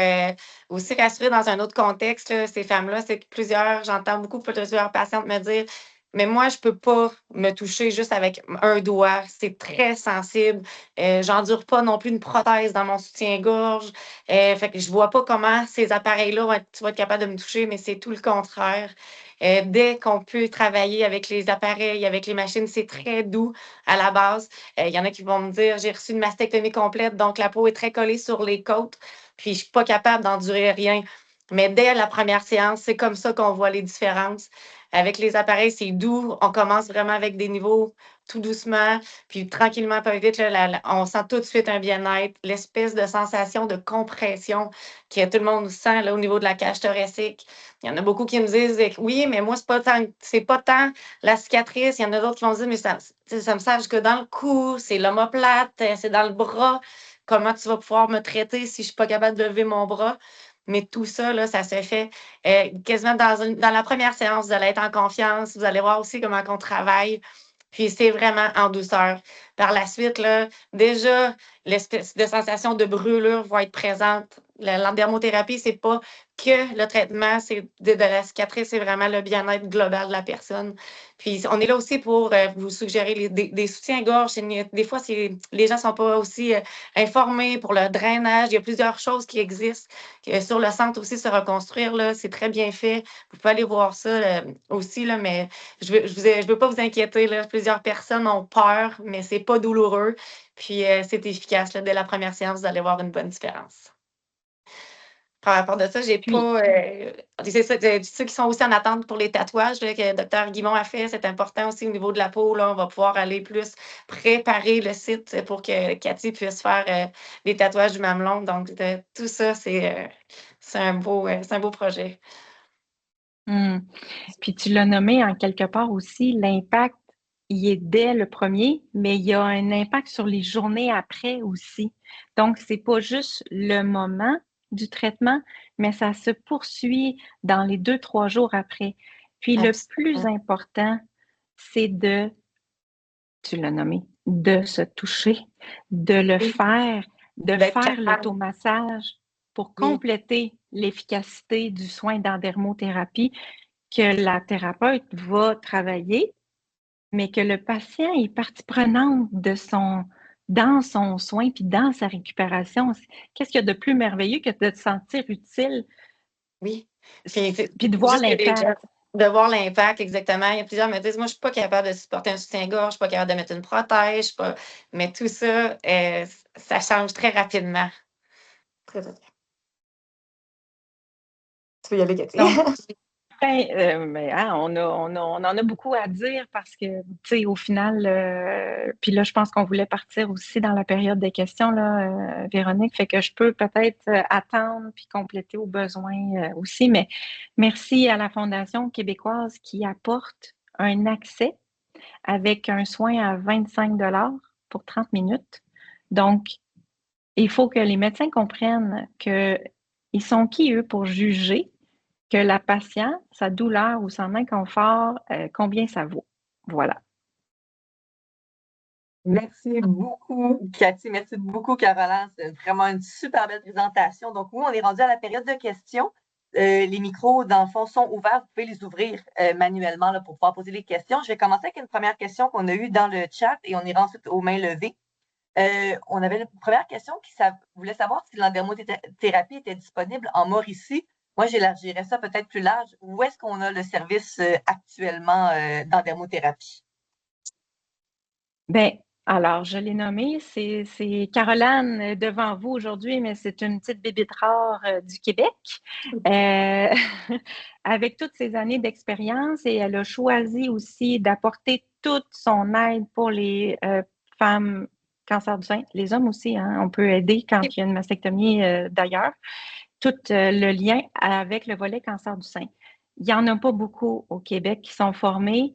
C: aussi rassurer dans un autre contexte, là, ces femmes-là, c'est que j'entends beaucoup plusieurs patientes me dire, mais moi, je ne peux pas me toucher juste avec un doigt, c'est très sensible. J'endure pas non plus une prothèse dans mon soutien-gorge. Fait que je vois pas comment ces appareils-là, tu vas être capable de me toucher, mais c'est tout le contraire. Dès qu'on peut travailler avec les appareils, avec les machines, c'est très doux à la base. Il y en a qui vont me dire, j'ai reçu une mastectomie complète, donc la peau est très collée sur les côtes, puis je ne suis pas capable d'endurer rien. Mais dès la première séance, c'est comme ça qu'on voit les différences. Avec les appareils, c'est doux. On commence vraiment avec des niveaux tout doucement, puis tranquillement, pas vite, là, on sent tout de suite un bien-être, l'espèce de sensation de compression que tout le monde sent là, au niveau de la cage thoracique. Il y en a beaucoup qui me disent oui, mais moi, c'est pas tant la cicatrice. Il y en a d'autres qui vont dire, mais ça me sert jusque dans le cou, c'est l'omoplate, c'est dans le bras. Comment tu vas pouvoir me traiter si je ne suis pas capable de lever mon bras? Mais tout ça, là, ça se fait quasiment dans la première séance. Vous allez être en confiance. Vous allez voir aussi comment on travaille. Puis c'est vraiment en douceur. Par la suite, là, déjà, l'espèce de sensation de brûlure va être présente. L'endermothérapie, c'est pas que le traitement de la cicatrice, c'est vraiment le bien-être global de la personne. Puis on est là aussi pour vous suggérer des soutiens-gorge. Des fois, les gens ne sont pas aussi informés pour le drainage. Il y a plusieurs choses qui existent. Sur le centre aussi, se reconstruire, là, c'est très bien fait. Vous pouvez aller voir ça aussi, là, mais je veux pas vous inquiéter. Là. Plusieurs personnes ont peur, mais c'est pas douloureux. Puis c'est efficace. Là. Dès la première séance, vous allez voir une bonne différence. Par rapport de ça, j'ai pas. C'est ça, ceux qui sont aussi en attente pour les tatouages là, que Dr Guimond a fait, c'est important aussi au niveau de la peau. Là, on va pouvoir aller plus préparer le site pour que Cathy puisse faire les tatouages du mamelon. Donc, tout ça, c'est un beau projet.
B: Puis tu l'as nommé en quelque part aussi, l'impact, il est dès le premier, mais il y a un impact sur les journées après aussi. Donc, c'est pas juste le moment du traitement, mais ça se poursuit dans les 2-3 jours après. Puis le plus important, c'est tu l'as nommé, de se toucher, de le faire, de faire l'automassage pour compléter l'efficacité du soin d'endermothérapie que la thérapeute va travailler, mais que le patient est partie prenante dans son soin puis dans sa récupération. Qu'est-ce qu'il y a de plus merveilleux que de te sentir utile?
C: Oui.
B: Puis de voir l'impact.
C: De voir l'impact, exactement. Il y a plusieurs qui me disent, moi, je ne suis pas capable de supporter un soutien-gorge, je ne suis pas capable de mettre une prothèse, mais tout ça, ça change très rapidement. Très rapidement. Tu peux y aller, Cathy.
B: Mais, on en a beaucoup à dire parce que, tu sais, au final, puis là, je pense qu'on voulait partir aussi dans la période des questions, là, Véronique, fait que je peux peut-être attendre puis compléter aux besoins aussi. Mais merci à la Fondation québécoise qui apporte un accès avec un soin à 25 $ pour 30 minutes. Donc, il faut que les médecins comprennent qu'ils sont qui, eux, pour juger que la patiente, sa douleur ou son inconfort, combien ça vaut. Voilà.
A: Merci beaucoup, Cathy. Merci beaucoup, Caroline. C'est vraiment une super belle présentation. Donc, oui, on est rendu à la période de questions. Les micros, dans le fond, sont ouverts. Vous pouvez les ouvrir manuellement là, pour pouvoir poser les questions. Je vais commencer avec une première question qu'on a eue dans le chat et on ira ensuite aux mains levées. On avait une première question qui voulait savoir si l'endermothérapie était disponible en Mauricie. Moi, j'élargirais ça peut-être plus large. Où est-ce qu'on a le service actuellement d'endermothérapie?
B: Bien, alors, je l'ai nommé, c'est Caroline devant vous aujourd'hui, mais c'est une petite bébite rare du Québec, avec toutes ses années d'expérience, et elle a choisi aussi d'apporter toute son aide pour les femmes cancer du sein, les hommes aussi, hein, on peut aider quand il y a une mastectomie d'ailleurs, tout le lien avec le volet cancer du sein. Il n'y en a pas beaucoup au Québec qui sont formés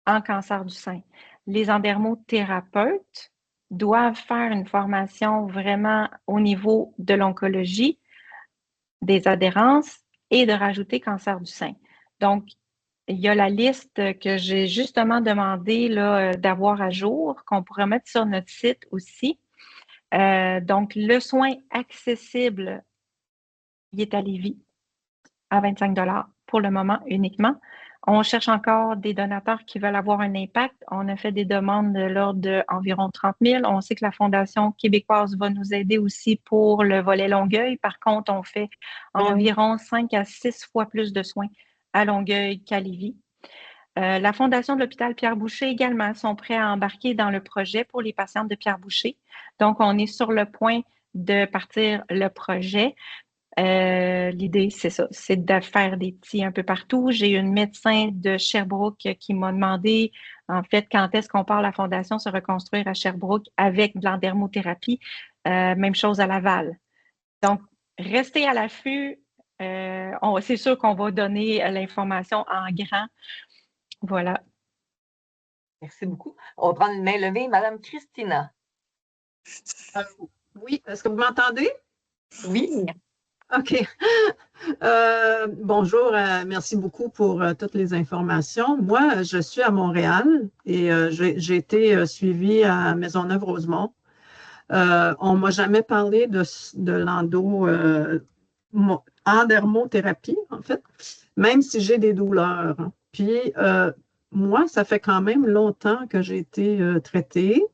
B: en cancer du sein. Les endermothérapeutes doivent faire une formation vraiment au niveau de l'oncologie, des adhérences et de rajouter cancer du sein. Donc, il y a la liste que j'ai justement demandé d'avoir à jour, qu'on pourrait mettre sur notre site aussi. Donc, le soin accessible, il est à Lévis, à 25 $ pour le moment uniquement. On cherche encore des donateurs qui veulent avoir un impact. On a fait des demandes de l'ordre d'environ 30 000. On sait que la Fondation québécoise va nous aider aussi pour le volet Longueuil. Par contre, on fait environ 5 à 6 fois plus de soins à Longueuil qu'à Lévis. La Fondation de l'hôpital Pierre-Boucher également sont prêts à embarquer dans le projet pour les patientes de Pierre-Boucher. Donc, on est sur le point de partir le projet. L'idée, c'est ça, c'est de faire des petits un peu partout. J'ai une médecin de Sherbrooke qui m'a demandé, en fait, quand est-ce qu'on part la Fondation se reconstruire à Sherbrooke avec de l'endermothérapie. Même chose à Laval. Donc, restez à l'affût. C'est sûr qu'on va donner l'information en grand. Voilà.
A: Merci beaucoup. On va prendre une main levée. Madame Christina.
D: Oui, est-ce que vous m'entendez?
C: Oui.
D: OK. Bonjour, merci beaucoup pour toutes les informations. Moi, je suis à Montréal et j'ai été suivie à Maisonneuve-Rosemont. On ne m'a jamais parlé de endermothérapie, en fait, même si j'ai des douleurs. Puis, moi, ça fait quand même longtemps que j'ai été traitée.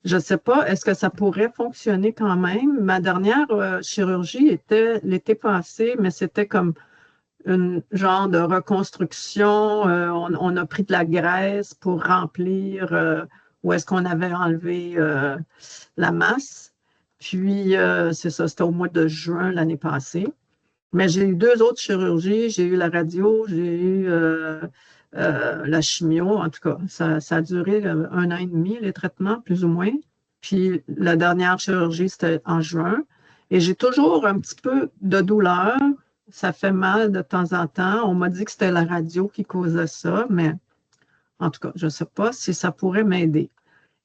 D: Je ne sais pas, est-ce que ça pourrait fonctionner quand même? Ma dernière chirurgie était l'été passé, mais c'était comme un genre de reconstruction. On a pris de la graisse pour remplir où est-ce qu'on avait enlevé la masse. Puis, c'est ça, c'était au mois de juin l'année passée. Mais j'ai eu 2 autres chirurgies. J'ai eu la radio, j'ai eu la chimio. En tout cas, ça a duré 1 an et demi, les traitements, plus ou moins. Puis la dernière chirurgie, c'était en juin. Et j'ai toujours un petit peu de douleur. Ça fait mal de temps en temps. On m'a dit que c'était la radio qui causait ça, mais en tout cas, je ne sais pas si ça pourrait m'aider.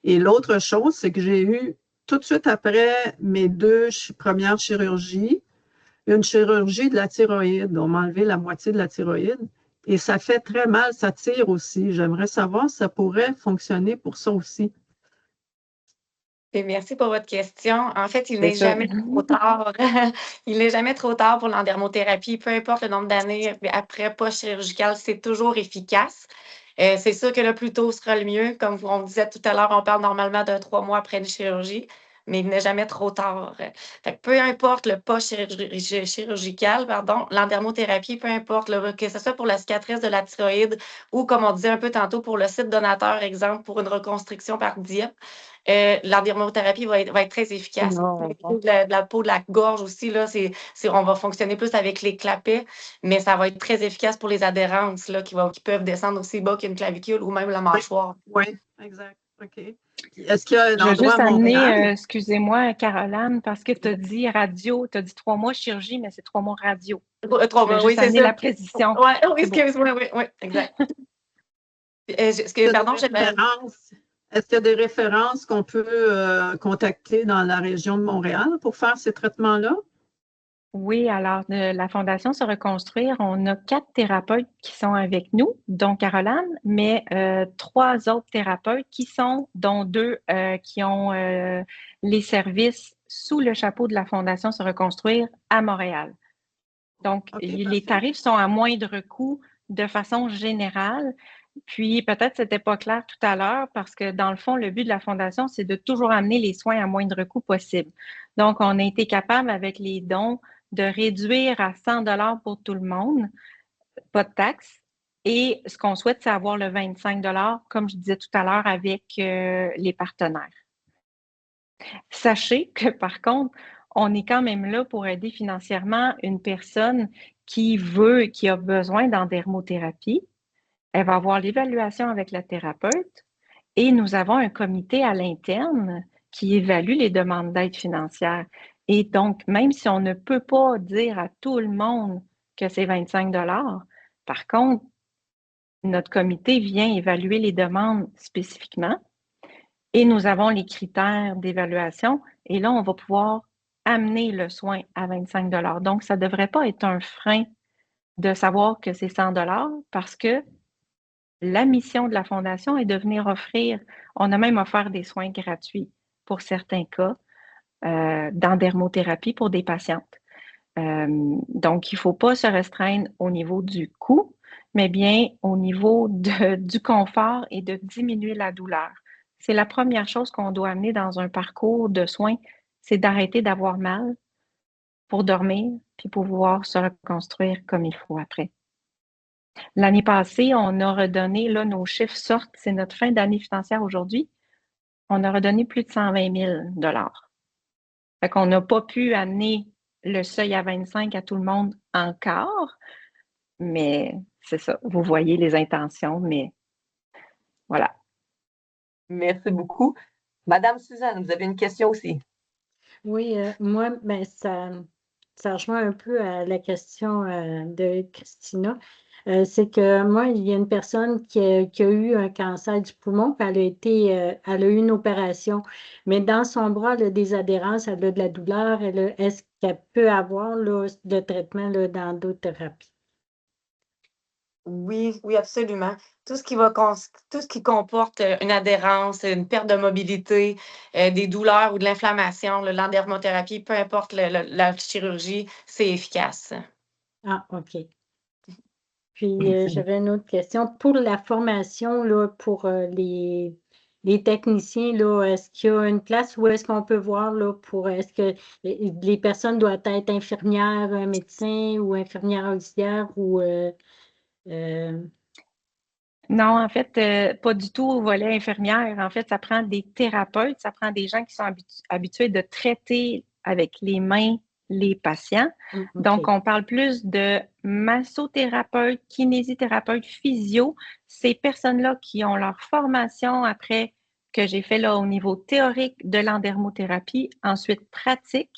D: Et l'autre chose, c'est que j'ai eu tout de suite après mes 2 premières chirurgies, une chirurgie de la thyroïde. On m'a enlevé la moitié de la thyroïde et ça fait très mal, ça tire aussi. J'aimerais savoir si ça pourrait fonctionner pour ça aussi.
C: Et merci pour votre question. En fait, il n'est jamais trop tard. Il n'est jamais trop tard pour l'endermothérapie. Peu importe le nombre d'années après post-chirurgical, c'est toujours efficace. C'est sûr que le plus tôt sera le mieux. Comme on disait tout à l'heure, on parle normalement de 3 mois après une chirurgie, mais il n'est jamais trop tard. Fait que peu importe le post-chirurgical, l'endermothérapie, peu importe que ce soit pour la cicatrice de la thyroïde ou, comme on disait un peu tantôt, pour le site donateur, exemple, pour une reconstruction par DIEP, l'endermothérapie va être très efficace. De la peau de la gorge aussi, là, on va fonctionner plus avec les clapets, mais ça va être très efficace pour les adhérences là, qui peuvent descendre aussi bas qu'une clavicule ou même la mâchoire.
D: Oui, exact. OK. Est-ce qu'il y a un
B: endroit
D: endroit
B: juste
D: à Montréal?
B: amener, excusez-moi, Caroline, parce que tu as dit radio, tu as dit 3 mois chirurgie, mais c'est 3 mois radio.
C: 3 mois, oui, c'est ça.
B: La précision.
C: Oui, excuse-moi, oui, exact.
D: Pardon, Est-ce qu'il y a des références qu'on peut contacter dans la région de Montréal pour faire ces traitements-là?
B: Oui, alors la Fondation Se Reconstruire, on a 4 thérapeutes qui sont avec nous, dont Caroline, mais 3 autres thérapeutes dont 2 qui ont les services sous le chapeau de la Fondation Se Reconstruire à Montréal. Donc, les tarifs sont à moindre coût de façon générale. Puis, peut-être c'était pas clair tout à l'heure parce que, dans le fond, le but de la Fondation, c'est de toujours amener les soins à moindre coût possible. Donc, on a été capable, avec les dons, de réduire à 100 $ pour tout le monde, pas de taxes. Et ce qu'on souhaite, c'est avoir le 25 $, comme je disais tout à l'heure, avec les partenaires. Sachez que, par contre, on est quand même là pour aider financièrement une personne qui a besoin d'endermothérapie. Elle va avoir l'évaluation avec la thérapeute et nous avons un comité à l'interne qui évalue les demandes d'aide financière. Et donc, même si on ne peut pas dire à tout le monde que c'est 25 $, par contre, notre comité vient évaluer les demandes spécifiquement et nous avons les critères d'évaluation et là, on va pouvoir amener le soin à 25 $. Donc, ça ne devrait pas être un frein de savoir que c'est 100 $ parce que la mission de la Fondation est de venir offrir, on a même offert des soins gratuits pour certains cas d'endermothérapie pour des patientes. Donc, il ne faut pas se restreindre au niveau du coût, mais bien au niveau du confort et de diminuer la douleur. C'est la première chose qu'on doit amener dans un parcours de soins, c'est d'arrêter d'avoir mal pour dormir puis pouvoir se reconstruire comme il faut après. L'année passée, on a redonné, là, nos chiffres sortent, c'est notre fin d'année financière aujourd'hui, on a redonné plus de 120 000 $. Fait qu'on n'a pas pu amener le seuil à 25 à tout le monde encore, mais c'est ça, vous voyez les intentions, mais voilà.
A: Merci beaucoup. Madame Suzanne, vous avez une question aussi.
E: Oui, moi, ben, ça rejoint un peu à la question de Christina. C'est que moi, il y a une personne qui a eu un cancer du poumon, puis elle a eu une opération. Mais dans son bras, elle a des adhérences, elle a de la douleur. Est-ce qu'elle peut avoir là, de traitement là, d'endothérapeute?
C: Oui, oui, absolument. Tout ce qui comporte une adhérence, une perte de mobilité, des douleurs ou de l'inflammation, l'endermothérapie, peu importe la chirurgie, c'est efficace.
E: Ah, OK. Puis, j'avais une autre question. Pour la formation, là, pour les techniciens, là, est-ce qu'il y a une place où est-ce qu'on peut voir, là, est-ce que les personnes doivent être infirmières, médecins ou infirmières auxiliaires ou
B: Non, en fait, pas du tout au volet infirmière. En fait, ça prend des thérapeutes, ça prend des gens qui sont habitués de traiter avec les mains les patients.
E: OK.
B: Donc, on parle plus de massothérapeutes, kinésithérapeutes, physio. Ces personnes-là qui ont leur formation après que j'ai fait là au niveau théorique de l'endermothérapie, ensuite pratique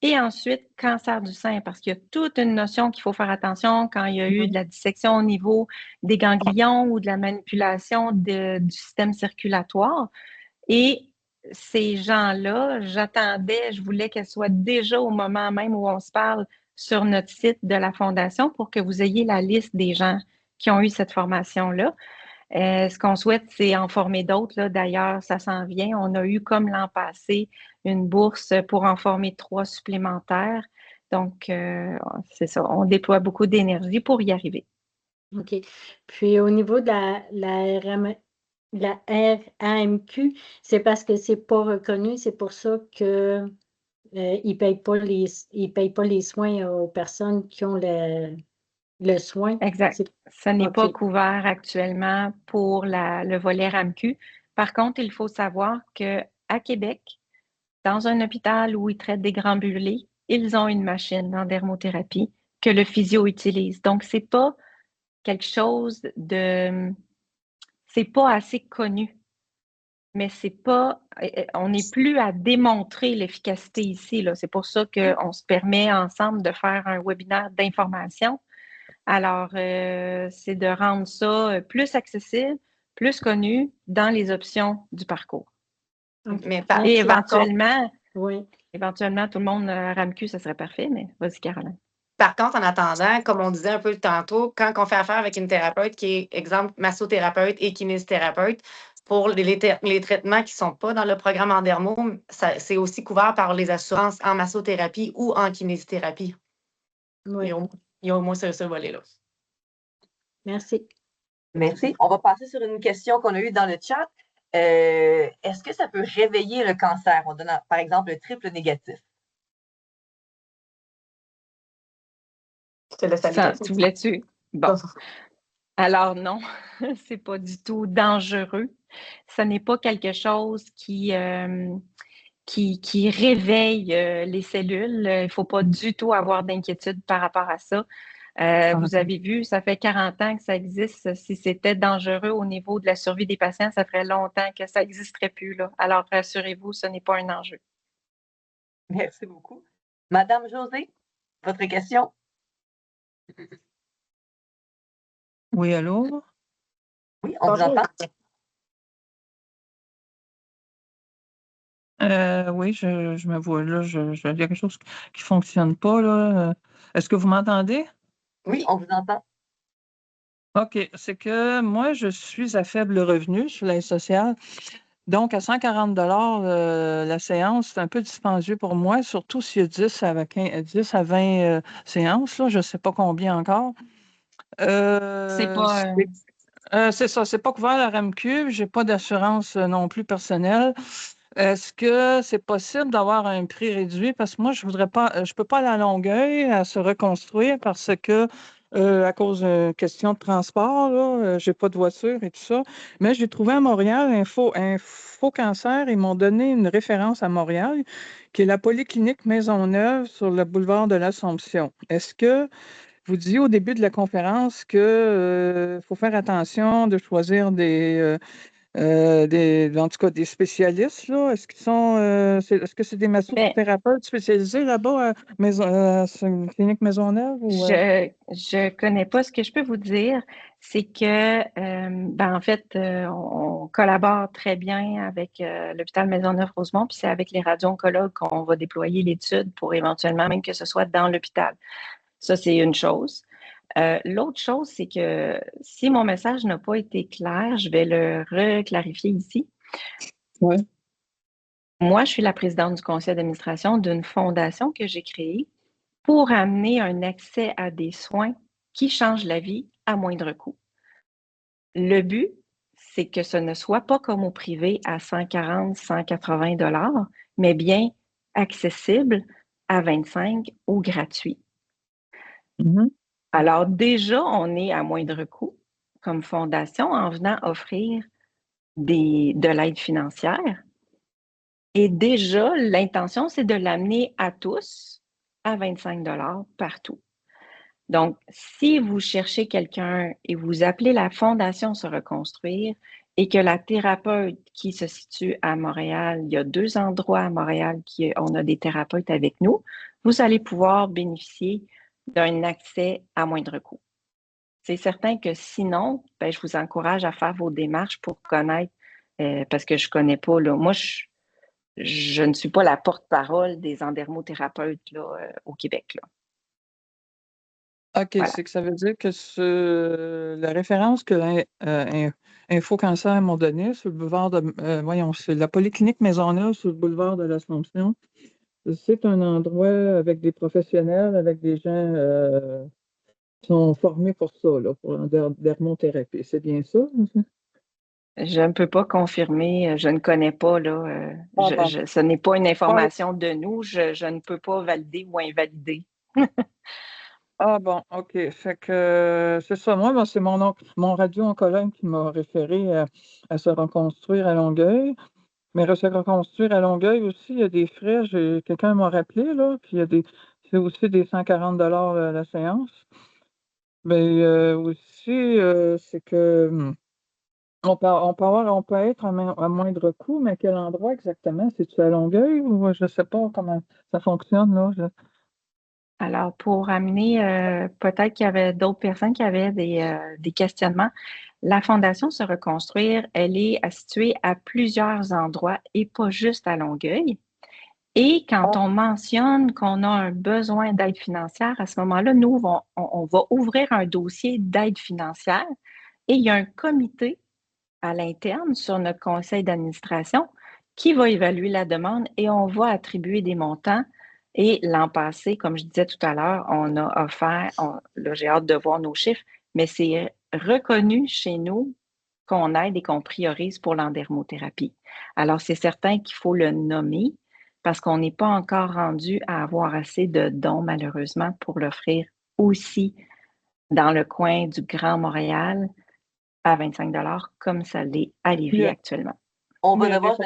B: et ensuite cancer du sein, parce qu'il y a toute une notion qu'il faut faire attention quand il y a eu de la dissection au niveau des ganglions ou de la manipulation du système circulatoire. Et ces gens-là, je voulais qu'elles soient déjà au moment même où on se parle sur notre site de la Fondation pour que vous ayez la liste des gens qui ont eu cette formation-là. Ce qu'on souhaite, c'est en former d'autres. D'ailleurs, ça s'en vient. On a eu, comme l'an passé, une bourse pour en former 3 supplémentaires. Donc, c'est ça. On déploie beaucoup d'énergie pour y arriver.
E: OK. Puis, au niveau de la RAMQ, c'est parce que c'est pas reconnu, c'est pour ça que ils payent pas les soins aux personnes qui ont le soin.
B: Exact. Ça n'est pas
E: OK.
B: couvert actuellement pour le volet RAMQ. Par contre, il faut savoir qu'à Québec, dans un hôpital où ils traitent des grands brûlés, ils ont une machine d'endermothérapie que le physio utilise. Donc, c'est pas quelque chose c'est pas assez connu. Mais on n'est plus à démontrer l'efficacité ici, là. C'est pour ça qu'on se permet ensemble de faire un webinaire d'information. Alors, c'est de rendre ça plus accessible, plus connus dans les options du parcours.
C: Mais
B: Et éventuellement,
E: oui.
B: Éventuellement, tout le monde RAMQ, ça serait parfait, mais vas-y, Caroline.
C: Par contre, en attendant, comme on disait un peu tantôt, quand on fait affaire avec une thérapeute qui est, exemple, massothérapeute et kinésithérapeute, pour les traitements qui ne sont pas dans le programme Andermo, c'est aussi couvert par les assurances en massothérapie ou en kinésithérapie.
E: Oui.
C: Il y a au moins ce volet-là.
E: Merci.
A: Merci. On va passer sur une question qu'on a eue dans le chat. Est-ce que ça peut réveiller le cancer? On donne, par exemple, le triple négatif.
C: Je te laisse aller.
B: Ça, tu voulais-tu? Bon. Alors non, c'est pas du tout dangereux. Ce n'est pas quelque chose qui réveille les cellules. Il ne faut pas du tout avoir d'inquiétude par rapport à ça. Vous avez vu, ça fait 40 ans que ça existe. Si c'était dangereux au niveau de la survie des patients, ça ferait longtemps que ça n'existerait plus, là. Alors, rassurez-vous, ce n'est pas un enjeu.
A: Merci beaucoup. Madame Josée, votre question?
F: Oui, allô?
A: Oui, on vous entend.
F: Oui, je me vois là. Il y a quelque chose qui ne fonctionne pas, là. Est-ce que vous m'entendez?
A: Oui, on vous entend.
F: OK. C'est que moi, je suis à faible revenu sur l'aide sociale. Donc, à 140 la séance, c'est un peu dispendieux pour moi, surtout s'il y a 10 à 20 séances, là, je ne sais pas combien encore.
B: C'est pas.
F: C'est ça, c'est pas couvert la RAMQ, j'ai pas d'assurance non plus personnelle. Est-ce que c'est possible d'avoir un prix réduit? Parce que moi, je peux pas aller à Longueuil à se reconstruire parce que à cause d'une question de transport, là, j'ai pas de voiture et tout ça. Mais j'ai trouvé à Montréal Info Cancer, ils m'ont donné une référence à Montréal, qui est la Polyclinique Maisonneuve sur le boulevard de l'Assomption. Est-ce que vous disiez au début de la conférence que faut faire attention de choisir en tout cas des spécialistes, là? Est-ce que c'est des massothérapeutes spécialisés là-bas sur une clinique Maisonneuve?
B: Je connais pas. Ce que je peux vous dire, c'est que en fait, on collabore très bien avec l'hôpital Maisonneuve-Rosemont, puis c'est avec les radio-oncologues qu'on va déployer l'étude pour éventuellement même que ce soit dans l'hôpital. Ça, c'est une chose. L'autre chose, c'est que si mon message n'a pas été clair, je vais le reclarifier ici.
F: Oui.
B: Moi, je suis la présidente du conseil d'administration d'une fondation que j'ai créée pour amener un accès à des soins qui changent la vie à moindre coût. Le but, c'est que ce ne soit pas comme au privé à 140, 180 $, mais bien accessible à 25 ou gratuit.
F: Mm-hmm.
B: Alors déjà, on est à moindre coût comme fondation en venant offrir de l'aide financière. Et déjà, l'intention, c'est de l'amener à tous à 25 $ partout. Donc, si vous cherchez quelqu'un et vous appelez la Fondation Se Reconstruire et que la thérapeute qui se situe à Montréal, il y a 2 endroits à Montréal on a des thérapeutes avec nous, vous allez pouvoir bénéficier d'un accès à moindre coût. C'est certain que sinon, je vous encourage à faire vos démarches pour connaître, parce que je ne connais pas, là, moi, je ne suis pas la porte-parole des endermothérapeutes là, au Québec. Là.
F: OK,
B: Voilà.
F: c'est que ça veut dire que la référence que Info Cancer m'ont donnée sur le boulevard c'est la Polyclinique Maisonneuve sur le boulevard de l'Assomption. C'est un endroit avec des professionnels, avec des gens qui sont formés pour ça, là, pour l'endermothérapie. C'est bien ça?
B: Je ne peux pas confirmer, je ne connais pas, là, ce n'est pas une information de nous, je ne peux pas valider ou invalider.
F: Ah bon, OK. Fait que c'est ça. Moi, c'est mon radio-oncologue qui m'a référé à se reconstruire à Longueuil. Mais se reconstruire à Longueuil aussi, il y a des frais. Quelqu'un m'a rappelé, là, puis c'est aussi des 140 $ la séance. Mais aussi, c'est que on peut être à moindre coût, mais à quel endroit exactement? C'est-tu à Longueuil ou je ne sais pas comment ça fonctionne, là?
B: Alors, pour amener, peut-être qu'il y avait d'autres personnes qui avaient des questionnements. La Fondation Se Reconstruire, elle est située à plusieurs endroits et pas juste à Longueuil. Et quand on mentionne qu'on a un besoin d'aide financière, à ce moment-là, nous, on va ouvrir un dossier d'aide financière et il y a un comité à l'interne sur notre conseil d'administration qui va évaluer la demande et on va attribuer des montants. Et l'an passé, comme je disais tout à l'heure, on a offert, là j'ai hâte de voir nos chiffres, mais c'est reconnu chez nous qu'on aide et qu'on priorise pour l'endermothérapie. Alors, c'est certain qu'il faut le nommer parce qu'on n'est pas encore rendu à avoir assez de dons, malheureusement, pour l'offrir aussi dans le coin du Grand Montréal à 25 comme ça l'est à Lévis actuellement.
A: On va devoir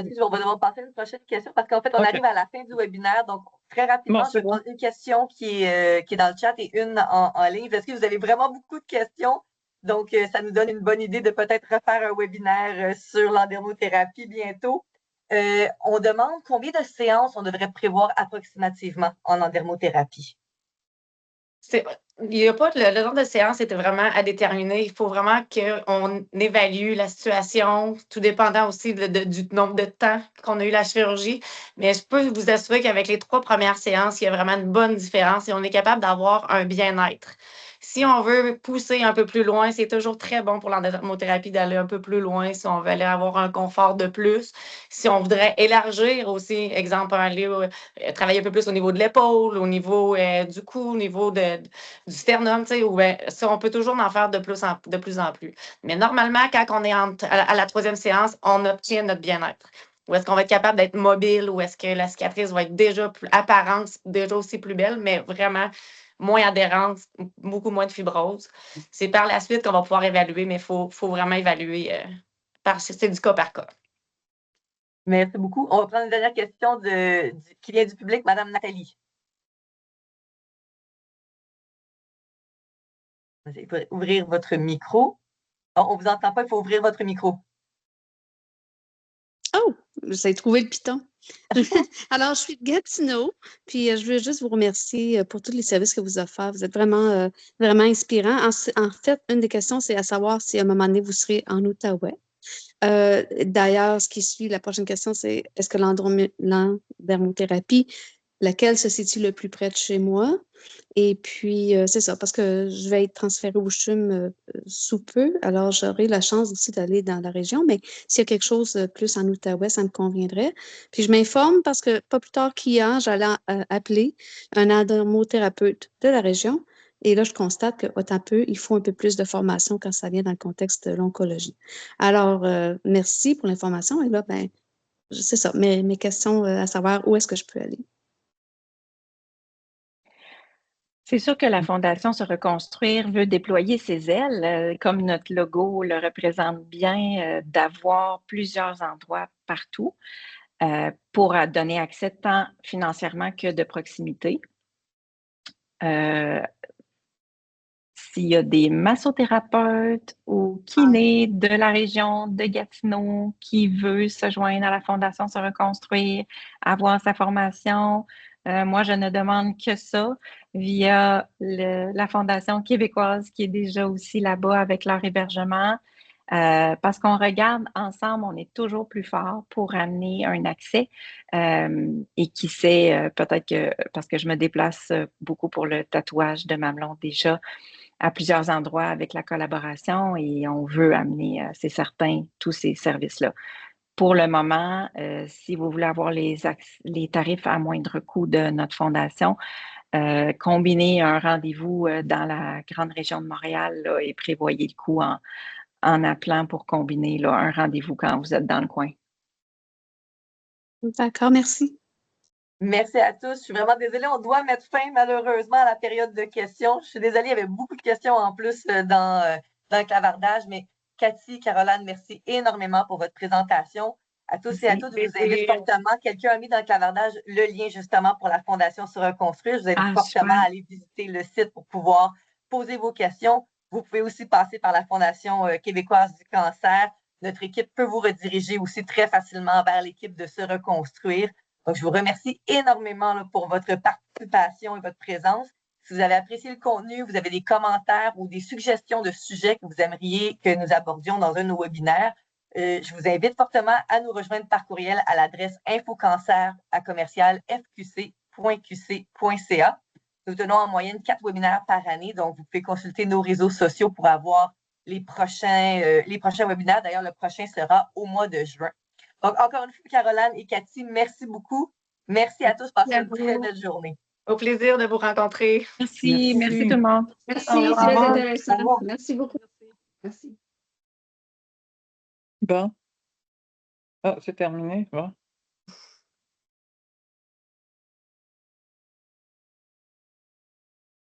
A: passer à une prochaine question parce qu'en fait, on arrive à la fin du webinaire. Donc, très rapidement, je vais prendre une question qui est dans le chat et une en ligne parce que vous avez vraiment beaucoup de questions. Donc, ça nous donne une bonne idée de peut-être refaire un webinaire sur l'endermothérapie bientôt. On demande combien de séances on devrait prévoir approximativement en endermothérapie.
C: Il n'y a pas le nombre de séances était vraiment à déterminer. Il faut vraiment qu'on évalue la situation, tout dépendant aussi du nombre de temps qu'on a eu la chirurgie. Mais je peux vous assurer qu'avec les 3 premières séances, il y a vraiment une bonne différence et on est capable d'avoir un bien-être. Si on veut pousser un peu plus loin, c'est toujours très bon pour l'endermothérapie d'aller un peu plus loin si on veut aller avoir un confort de plus. Si on voudrait élargir aussi, exemple, aller travailler un peu plus au niveau de l'épaule, au niveau du cou, au niveau du sternum, tu sais, ça, on peut toujours en faire de plus en plus. Mais normalement, quand on est à la 3e séance, on obtient notre bien-être. Ou est-ce qu'on va être capable d'être mobile ou est-ce que la cicatrice va être déjà plus apparente, déjà aussi plus belle, mais vraiment moins adhérente, beaucoup moins de fibrose. C'est par la suite qu'on va pouvoir évaluer, mais il faut vraiment évaluer c'est du cas par cas.
A: Merci beaucoup. On va prendre une dernière question qui vient du public, Madame Nathalie. Il faut ouvrir votre micro. Oh, on ne vous entend pas, il faut ouvrir votre micro.
G: Oh, vous avez trouvé le piton. Alors, je suis de Gatineau, puis je veux juste vous remercier pour tous les services que vous offrez. Vous êtes vraiment, vraiment inspirant. En fait, une des questions, c'est à savoir si à un moment donné, vous serez en Outaouais. D'ailleurs, ce qui suit, la prochaine question, c'est est-ce que l'endermothérapie, laquelle se situe le plus près de chez moi? Et puis, c'est ça, parce que je vais être transférée au CHUM sous peu, alors j'aurai la chance aussi d'aller dans la région, mais s'il y a quelque chose plus en Outaouais, ça me conviendrait. Puis je m'informe parce que pas plus tard qu'hier, j'allais appeler un endermothérapeute de la région. Et là, je constate il faut un peu plus de formation quand ça vient dans le contexte de l'oncologie. Alors, merci pour l'information. Et là, ben, c'est ça, mes questions à savoir où est-ce que je peux aller.
B: C'est sûr que la Fondation Se Reconstruire veut déployer ses ailes, comme notre logo le représente bien, d'avoir plusieurs endroits partout pour donner accès tant financièrement que de proximité. S'il y a des massothérapeutes ou kinés de la région de Gatineau qui veulent se joindre à la Fondation Se Reconstruire, avoir sa formation, moi, je ne demande que ça via la Fondation québécoise qui est déjà aussi là-bas avec leur hébergement. Parce qu'on regarde ensemble, on est toujours plus fort pour amener un accès. Et qui sait, peut-être que, parce que je me déplace beaucoup pour le tatouage de mamelon déjà, à plusieurs endroits avec la collaboration et on veut amener, c'est certain, tous ces services-là. Pour le moment, si vous voulez avoir les tarifs à moindre coût de notre fondation, combinez un rendez-vous dans la grande région de Montréal là, et prévoyez le coût en appelant pour combiner là, un rendez-vous quand vous êtes dans le coin.
G: D'accord, merci.
A: Merci à tous. Je suis vraiment désolée. On doit mettre fin malheureusement à la période de questions. Je suis désolée, il y avait beaucoup de questions en plus dans le clavardage, mais Cathy, Caroline, merci énormément pour votre présentation. À tous et à toutes, je vous invite fortement. Quelqu'un a mis dans le clavardage le lien justement pour la Fondation Se Reconstruire. Je vous invite fortement à aller visiter le site pour pouvoir poser vos questions. Vous pouvez aussi passer par la Fondation québécoise du cancer. Notre équipe peut vous rediriger aussi très facilement vers l'équipe de Se Reconstruire. Donc, je vous remercie énormément là, pour votre participation et votre présence. Si vous avez apprécié le contenu, vous avez des commentaires ou des suggestions de sujets que vous aimeriez que nous abordions dans un de nos webinaires, je vous invite fortement à nous rejoindre par courriel à l'adresse infocancer@fqc.qc.ca. Nous tenons en moyenne 4 webinaires par année, donc vous pouvez consulter nos réseaux sociaux pour avoir les prochains webinaires. D'ailleurs, le prochain sera au mois de juin. Donc, encore une fois, Caroline et Cathy, merci beaucoup. Merci à tous. Passez une très belle journée.
C: Au plaisir de vous rencontrer.
B: Merci tout le monde.
G: Merci,
A: Au
G: c'est
A: revoir.
G: très
A: Au
G: intéressant.
A: revoir.
G: Merci beaucoup. Merci.
F: Bon. Ah, c'est terminé. Bon.